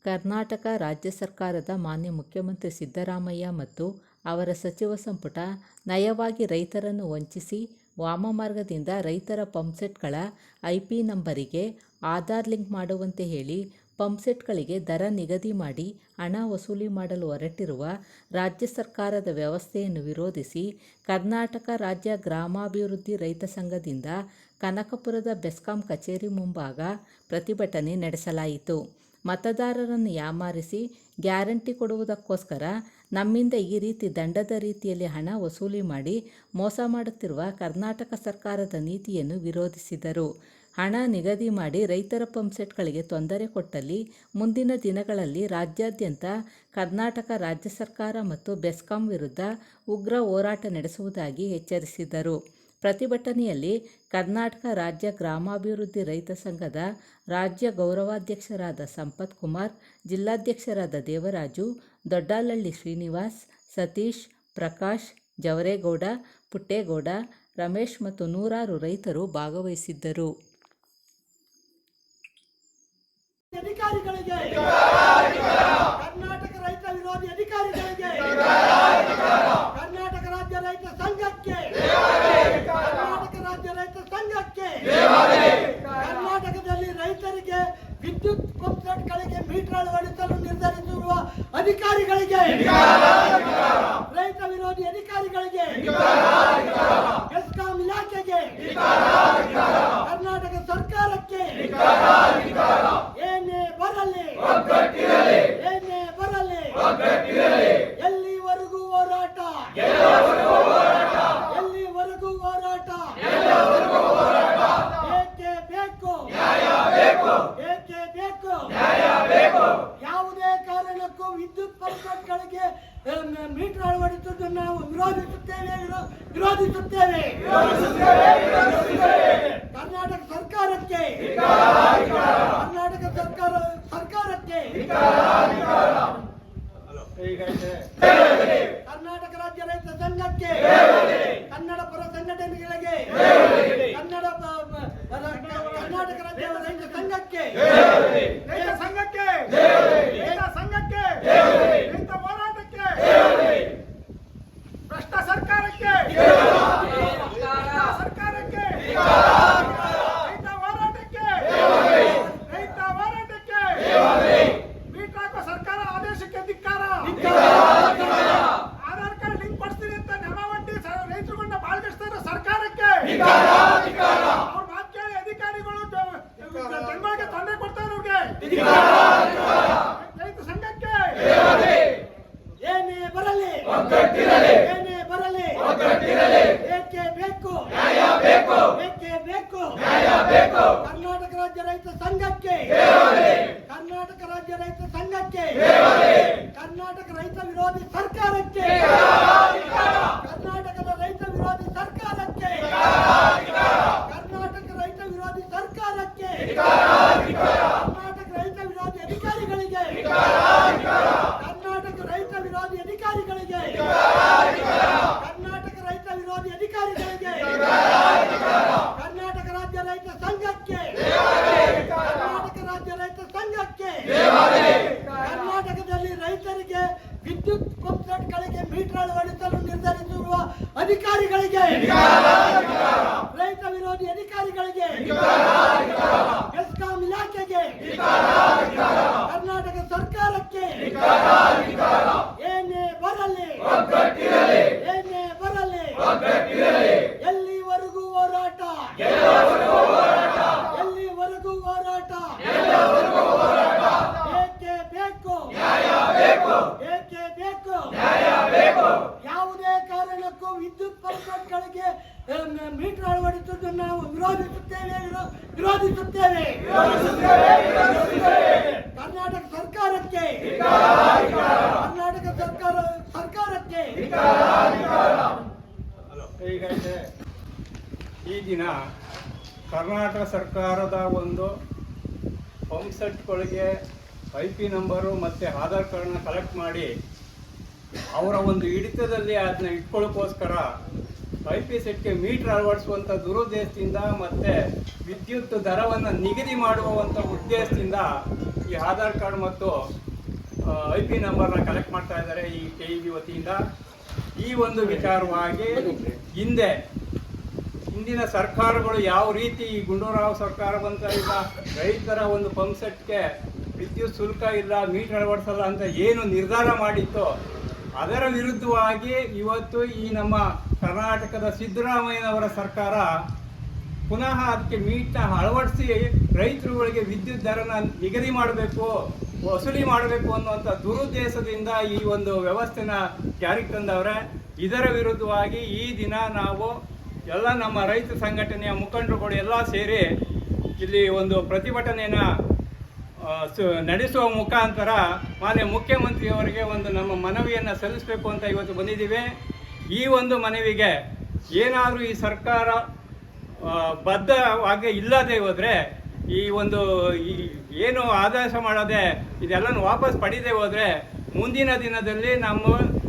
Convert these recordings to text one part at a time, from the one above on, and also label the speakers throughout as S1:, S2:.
S1: ಕರ್ನಾಟಕ ರಾಜ್ಯ ಸರ್ಕಾರದ ಮಾನ್ಯ ಮುಖ್ಯಮಂತ್ರಿ ಸಿದ್ದರಾಮಯ್ಯ ಮತ್ತು ಅವರ ಸಚಿವ ಸಂಪುಟ ನಯವಾಗಿ ರೈತರನ್ನು ವಂಚಿಸಿ ವಾಮಮಾರ್ಗದಿಂದ ರೈತರ ಪಂಪ್ಸೆಟ್ಗಳ IP ನಂಬರಿಗೆ ಆಧಾರ್ ಲಿಂಕ್ ಮಾಡುವಂತೆ ಹೇಳಿ ಪಂಪ್ಸೆಟ್ಗಳಿಗೆ ದರ ನಿಗದಿ ಮಾಡಿ ಹಣ ವಸೂಲಿ ಮಾಡಲು ಹೊರಟಿರುವ ರಾಜ್ಯ ಸರ್ಕಾರದ ವ್ಯವಸ್ಥೆಯನ್ನು ವಿರೋಧಿಸಿ ಕರ್ನಾಟಕ ರಾಜ್ಯ ಗ್ರಾಮಾಭಿವೃದ್ಧಿ ರೈತ ಸಂಘದಿಂದ ಕನಕಪುರದ ಬೆಸ್ಕಾಂ ಕಚೇರಿ ಮುಂಭಾಗ ಪ್ರತಿಭಟನೆ ನಡೆಸಲಾಯಿತು. ಮತದಾರರನ್ನು ಯಾಮಾರಿಸಿ ಗ್ಯಾರಂಟಿ ಕೊಡುವುದಕ್ಕೋಸ್ಕರ ನಮ್ಮಿಂದ ಈ ರೀತಿ ದಂಡದ ರೀತಿಯಲ್ಲಿ ಹಣ ವಸೂಲಿ ಮಾಡಿ ಮೋಸ ಮಾಡುತ್ತಿರುವ ಕರ್ನಾಟಕ ಸರ್ಕಾರದ ನೀತಿಯನ್ನು ವಿರೋಧಿಸಿದರು. ಹಣ ನಿಗದಿ ಮಾಡಿ ರೈತರ ಪಂಪ್ಸೆಟ್ಗಳಿಗೆ ತೊಂದರೆ ಕೊಟ್ಟಲ್ಲಿ ಮುಂದಿನ ದಿನಗಳಲ್ಲಿ ರಾಜ್ಯಾದ್ಯಂತ ಕರ್ನಾಟಕ ರಾಜ್ಯ ಸರ್ಕಾರ ಮತ್ತು ಬೆಸ್ಕಾಂ ವಿರುದ್ಧ ಉಗ್ರ ಹೋರಾಟ ನಡೆಸುವುದಾಗಿ ಎಚ್ಚರಿಸಿದರು. ಪ್ರತಿಭಟನೆಯಲ್ಲಿ ಕರ್ನಾಟಕ ರಾಜ್ಯ ಗ್ರಾಮಾಭಿವೃದ್ಧಿ ರೈತ ಸಂಘದ ರಾಜ್ಯ ಗೌರವಾಧ್ಯಕ್ಷರಾದ ಸಂಪತ್ ಕುಮಾರ್, ಜಿಲ್ಲಾಧ್ಯಕ್ಷರಾದ ದೇವರಾಜು, ದೊಡ್ಡಾಲಹಳ್ಳಿ ಶ್ರೀನಿವಾಸ್, ಸತೀಶ್, ಪ್ರಕಾಶ್, ಜವರೇಗೌಡ, ಪುಟ್ಟೇಗೌಡ, ರಮೇಶ್ ಮತ್ತು ನೂರಾರು ರೈತರು ಭಾಗವಹಿಸಿದ್ದರು.
S2: ಕರ್ನಾಟಕ ರೈತ ವಿರೋಧಿ ಅಧಿಕಾರಿಗಳಿಗೆ, ಕರ್ನಾಟಕ ರಾಜ್ಯ ರೈತ ಸಂಘಕ್ಕೆ, ಕರ್ನಾಟಕ ರಾಜ್ಯ ರೈತ ಸಂಘಕ್ಕೆ, ಕರ್ನಾಟಕದಲ್ಲಿ ರೈತರಿಗೆ ವಿದ್ಯುತ್ ಪಂಪ್ಸೆಟ್ಗಳಿಗೆ ಮೀಟರ್ ಅಳವಡಿಸಲು ನಿರ್ಧರಿಸಿರುವ ಅಧಿಕಾರಿಗಳಿಗೆ, ರೈತ ವಿರೋಧಿ ಅಧಿಕಾರಿಗಳಿಗೆ, ಬೆಸ್ಕಾಂ ಇಲಾಖೆಗೆ, ಕರ್ನಾಟಕ ಸರ್ಕಾರಕ್ಕೆ ಏನೇ ಬರಲಿ, ಏನೇ ಬರಲಿ, ಎಲ್ಲಿವರೆಗೂ ಹೋರಾಟ, ಎಲ್ಲಿವರೆಗೂ ಹೋರಾಟ, ಏಕೆ ಬೇಕು, ಏಕೆ ಬೇಕು, ಯಾವುದೇ ಕಾರಣಕ್ಕೂ ವಿದ್ಯುತ್ ಪಂಪ್ಸೆಟ್ಗಳಿಗೆ ಮೀಟರ್ ಅಳವಡಿಸುವುದನ್ನು ನಾವು ವಿರೋಧಿಸುತ್ತೇವೆ. ಕರ್ನಾಟಕ ಸರ್ಕಾರಕ್ಕೆ, ಕರ್ನಾಟಕ ಸರ್ಕಾರಕ್ಕೆ, ಕರ್ನಾಟಕ ರಾಜ್ಯ ರೈತ ಸಂಘಕ್ಕೆ, ಕನ್ನಡ ಪರ ಸಂಘಟನೆಗಳಿಗೆ, ಕರ್ನಾಟಕ ರಾಜ್ಯ ರೈತ ಸಂಘಕ್ಕೆ, ರೈತ ಸಂಘಕ್ಕೆ, ರೈತ ಸಂಘಕ್ಕೆ, ರೈತ ಹೋರಾಟಕ್ಕೆ, ಭ್ರಷ್ಟ ಸರ್ಕಾರಕ್ಕೆ, ಸರ್ಕಾರಕ್ಕೆ, ರೈತ ಹೋರಾಟಕ್ಕೆ, ರೈತ ಹೋರಾಟಕ್ಕೆ, ಮೀಟರ್ ಹಾಕೋ ಸರ್ಕಾರ ಆದೇಶಕ್ಕೆ ಧಿಕ್ಕಾರ. ಆಧಾರ್ ಕಾರ್ಡ್ ಲಿಂಕ್ ಕೊಡ್ತೀನಿ ಅಂತ ನೆಮವಟ್ಟಿ ರೈತರುಗಳನ್ನ ಬಾಳ್ಗಿಸ್ತಾ ಇರೋ ಸರ್ಕಾರಕ್ಕೆ, ಅವ್ರ ಮಾತು ಕೇಳಿ ಅಧಿಕಾರಿಗಳು ಜನಗಳಿಗೆ ತೊಂದರೆ ಕೊಡ್ತಾರೆ. ಅವ್ರಿಗೆ ರೈತ ಸಂಘಕ್ಕೆ ಏನೇ ಬರಲಿ, ಏನೇ ಬರಲಿ, ಏಕೆ ಬೇಕು, ಏಕೆ ಬೇಕು, ಕರ್ನಾಟಕ ರಾಜ್ಯ ರೈತ ಸಂಘಕ್ಕೆ, ಕರ್ನಾಟಕ ರಾಜ್ಯ ರೈತ ಸಂಘಕ್ಕೆ, ಕರ್ನಾಟಕ ರೈತ ವಿರೋಧಿ ಸರ್ಕಾರಕ್ಕೆ, ಕರ್ನಾಟಕದ ರೈತ ವಿರೋಧಿ ಸರ್ಕಾರಕ್ಕೆ, ಕರ್ನಾಟಕ ರೈತ ವಿರೋಧಿ ಸರ್ಕಾರಕ್ಕೆ, ಕರ್ನಾಟಕ ರೈತ ವಿರೋಧಿ ಅಧಿಕಾರಿಗಳಿಗೆ, ಕರ್ನಾಟಕ ರೈತ ವಿರೋಧಿ ಅಧಿಕಾರಿಗಳಿಗೆ, ಕರ್ನಾಟಕ ರೈತ ವಿರೋಧಿ ಅಧಿಕಾರಿಗಳಿಗೆ, ಕರ್ನಾಟಕ ರಾಜ್ಯ ರೈತ ಸಂಘಕ್ಕೆ, ಕರ್ನಾಟಕ ರಾಜ್ಯ ರೈತ ಸಂಘಕ್ಕೆ, ಕರ್ನಾಟಕದಲ್ಲಿ ರೈತರಿಗೆ ವಿದ್ಯುತ್ ಪಂಪ್ಸೆಟ್ಗಳಿಗೆ ಮೀಟರ್ ಅಳವಡಿಸಲು ನಿರ್ಧರಿಸಿರುವ ಅಧಿಕಾರಿಗಳಿಗೆ, ರೈತ ವಿರೋಧಿ ಅಧಿಕಾರಿಗಳಿಗೆ, ಬೆಸ್ಕಾಂ ಇಲಾಖೆಗೆ, ಕರ್ನಾಟಕ ಸರ್ಕಾರಕ್ಕೆ ಏನೇ ಬರಲಿ, ಏನೇ ಬರಲಿ, ಎಲ್ಲಿವರೆಗೂ ಹೋರಾಟ, ಎಲ್ಲಿವರೆಗೂ ಹೋರಾಟ, ಏಕೆ ಬೇಕು, ಏಕೆ ಬೇಕು, ಯಾವುದೇ ಕಾರಣಕ್ಕೂ ವಿದ್ಯುತ್ ಪಂಪ್ಸೆಟ್ಗಳಿಗೆ ಮೀಟರ್ ಅಳವಡಿಸುವುದನ್ನು ನಾವು ವಿರೋಧಿಸುತ್ತೇವೆ. ಕರ್ನಾಟಕ ಸರ್ಕಾರಕ್ಕೆ, ಕರ್ನಾಟಕ ಸರ್ಕಾರಕ್ಕೆ
S3: ಈ ದಿನ ಕರ್ನಾಟಕ ಸರ್ಕಾರದ ಒಂದು ಪಂಪ್ಸೆಟ್ಗಳಿಗೆ IP ನಂಬರು ಮತ್ತು ಆಧಾರ್ ಕಾರ್ಡ್ನ ಕಲೆಕ್ಟ್ ಮಾಡಿ ಅವರ ಒಂದು ಹಿಡಿತದಲ್ಲಿ ಅದನ್ನ ಇಟ್ಕೊಳ್ಳೋಕ್ಕೋಸ್ಕರ IP ಸೆಟ್ಗೆ ಮೀಟರ್ ಅಳವಡಿಸುವಂಥ ದುರುದ್ದೇಶದಿಂದ ಮತ್ತು ವಿದ್ಯುತ್ ದರವನ್ನು ನಿಗದಿ ಮಾಡುವಂಥ ಉದ್ದೇಶದಿಂದ ಈ ಆಧಾರ್ ಕಾರ್ಡ್ ಮತ್ತು IP ನಂಬರ್ನ ಕಲೆಕ್ಟ್ ಮಾಡ್ತಾ ಇದ್ದಾರೆ ಈ KEB ವತಿಯಿಂದ. ಈ ಒಂದು ವಿಚಾರವಾಗಿ ಹಿಂದಿನ ಸರ್ಕಾರಗಳು ಯಾವ ರೀತಿ ಈ ಗುಂಡೂರಾವ್ ಸರ್ಕಾರ ಬಂತ ಇಲ್ಲ ರೈತರ ಒಂದು ಪಂಪ್ ಸೆಟ್ಗೆ ವಿದ್ಯುತ್ ಶುಲ್ಕ ಇಲ್ಲ, ಮೀಟರ್ ಅಳವಡಿಸಲ್ಲ ಅಂತ ಏನು ನಿರ್ಧಾರ ಮಾಡಿತ್ತು, ಅದರ ವಿರುದ್ಧವಾಗಿ ಇವತ್ತು ಈ ನಮ್ಮ ಕರ್ನಾಟಕದ ಸಿದ್ದರಾಮಯ್ಯನವರ ಸರ್ಕಾರ ಪುನಃ ಅದಕ್ಕೆ ಮೀಟರ್ನ ಅಳವಡಿಸಿ ರೈತರುಗಳಿಗೆ ವಿದ್ಯುತ್ ದರನ ನಿಗದಿ ಮಾಡಬೇಕು, ವಸೂಲಿ ಮಾಡಬೇಕು ಅನ್ನುವಂಥ ದುರುದ್ದೇಶದಿಂದ ಈ ಒಂದು ವ್ಯವಸ್ಥೆನ ಜಾರಿಗೆ ತಂದವ್ರೆ. ಇದರ ವಿರುದ್ಧವಾಗಿ ಈ ದಿನ ನಾವು ಎಲ್ಲ ನಮ್ಮ ರೈತ ಸಂಘಟನೆಯ ಮುಖಂಡರುಗಳು ಎಲ್ಲ ಸೇರಿ ಇಲ್ಲಿ ಒಂದು ಪ್ರತಿಭಟನೆಯನ್ನು ನಡೆಸುವ ಮುಖಾಂತರ ಮಾನ್ಯ ಮುಖ್ಯಮಂತ್ರಿಯವರಿಗೆ ಒಂದು ನಮ್ಮ ಮನವಿಯನ್ನು ಸಲ್ಲಿಸಬೇಕು ಅಂತ ಇವತ್ತು ಬಂದಿದ್ದೀವಿ. ಈ ಒಂದು ಮನವಿಗೆ ಏನಾದರೂ ಈ ಸರ್ಕಾರ ಬದ್ಧವಾಗಿ ಇಲ್ಲದೆ ಹೋದರೆ, ಈ ಒಂದು ಏನು ಆದೇಶ ಮಾಡದೆ ಇದೆಲ್ಲನೂ ವಾಪಸ್ ಪಡೆದೇ ಹೋದರೆ ಮುಂದಿನ ದಿನದಲ್ಲಿ ನಮ್ಮ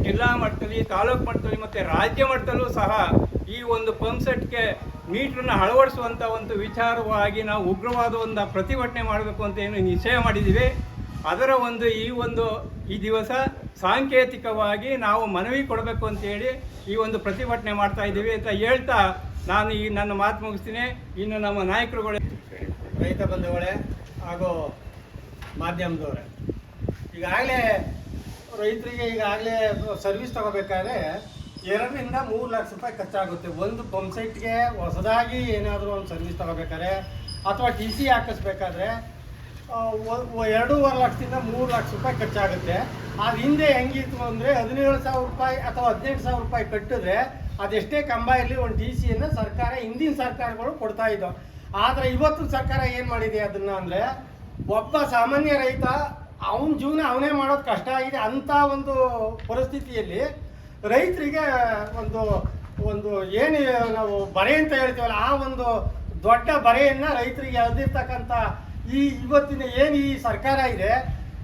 S3: ಜಿಲ್ಲಾ ಮಟ್ಟದಲ್ಲಿ, ತಾಲೂಕು ಮಟ್ಟದಲ್ಲಿ ಮತ್ತು ರಾಜ್ಯ ಮಟ್ಟದಲ್ಲೂ ಸಹ ಈ ಒಂದು ಪಂಪ್ ಸೆಟ್ಗೆ ಮೀಟ್ರನ್ನ ಅಳವಡಿಸುವಂಥ ಒಂದು ವಿಚಾರವಾಗಿ ನಾವು ಉಗ್ರವಾದ ಒಂದು ಪ್ರತಿಭಟನೆ ಮಾಡಬೇಕು ಅಂತ ಏನು ನಿಶ್ಚಯ ಮಾಡಿದ್ದೀವಿ. ಅದರ ಈ ದಿವಸ ಸಾಂಕೇತಿಕವಾಗಿ ನಾವು ಮನವಿ ಕೊಡಬೇಕು ಅಂತೇಳಿ ಈ ಒಂದು ಪ್ರತಿಭಟನೆ ಮಾಡ್ತಾ ಇದ್ದೀವಿ ಅಂತ ಹೇಳ್ತಾ ನಾನು ಈ ನನ್ನ ಮಾತು ಮುಗಿಸ್ತೀನಿ. ಇನ್ನು ನಮ್ಮ ನಾಯಕರುಗಳೇ,
S4: ರೈತ ಬಂಧುಗಳೇ ಹಾಗೂ ಮಾಧ್ಯಮದವರೇ, ಈಗಾಗಲೇ ರೈತರಿಗೆ ಸರ್ವಿಸ್ ತಗೋಬೇಕಾದ್ರೆ 2 ರಿಂದ 3 ಲಕ್ಷ ರೂಪಾಯಿ ಖರ್ಚಾಗುತ್ತೆ. ಒಂದು ಪಂಪ್ ಸೆಟ್ಗೆ ಹೊಸದಾಗಿ ಏನಾದರೂ ಒಂದು ಸರ್ವಿಸ್ ತಗೋಬೇಕಾದ್ರೆ ಅಥವಾ TC ಹಾಕಿಸ್ಬೇಕಾದ್ರೆ 2.5 ಲಕ್ಷದಿಂದ 3 ಲಕ್ಷ ರೂಪಾಯಿ ಖರ್ಚಾಗುತ್ತೆ. ಅದು ಹಿಂದೆ ಹೆಂಗಿತ್ತು ಅಂದರೆ 17,000 ರೂಪಾಯಿ ಅಥವಾ 18,000 ರೂಪಾಯಿ ಕಟ್ಟಿದ್ರೆ ಅದೆಷ್ಟೇ ಕಂಬ ಇರಲಿ ಒಂದು TCಯನ್ನು ಸರ್ಕಾರ, ಹಿಂದಿನ ಸರ್ಕಾರಗಳು ಕೊಡ್ತಾ ಇದ್ದವು. ಆದರೆ ಇವತ್ತು ಸರ್ಕಾರ ಏನು ಮಾಡಿದೆ ಅದನ್ನು ಅಂದರೆ, ಒಬ್ಬ ಸಾಮಾನ್ಯ ರೈತ ಅವನ ಜೀವನ ಅವನೇ ಮಾಡೋದು ಕಷ್ಟ ಆಗಿದೆ. ಅಂಥ ಒಂದು ಪರಿಸ್ಥಿತಿಯಲ್ಲಿ ರೈತರಿಗೆ ಒಂದು ಏನು ನಾವು ಬರೆ ಅಂತ ಹೇಳ್ತೀವಲ್ಲ, ಆ ಒಂದು ದೊಡ್ಡ ಬರೆಯನ್ನು ರೈತರಿಗೆ ಎಳೆದಿರ್ತಕ್ಕಂಥ ಇವತ್ತಿನ ಏನು ಈ ಸರ್ಕಾರ ಇದೆ,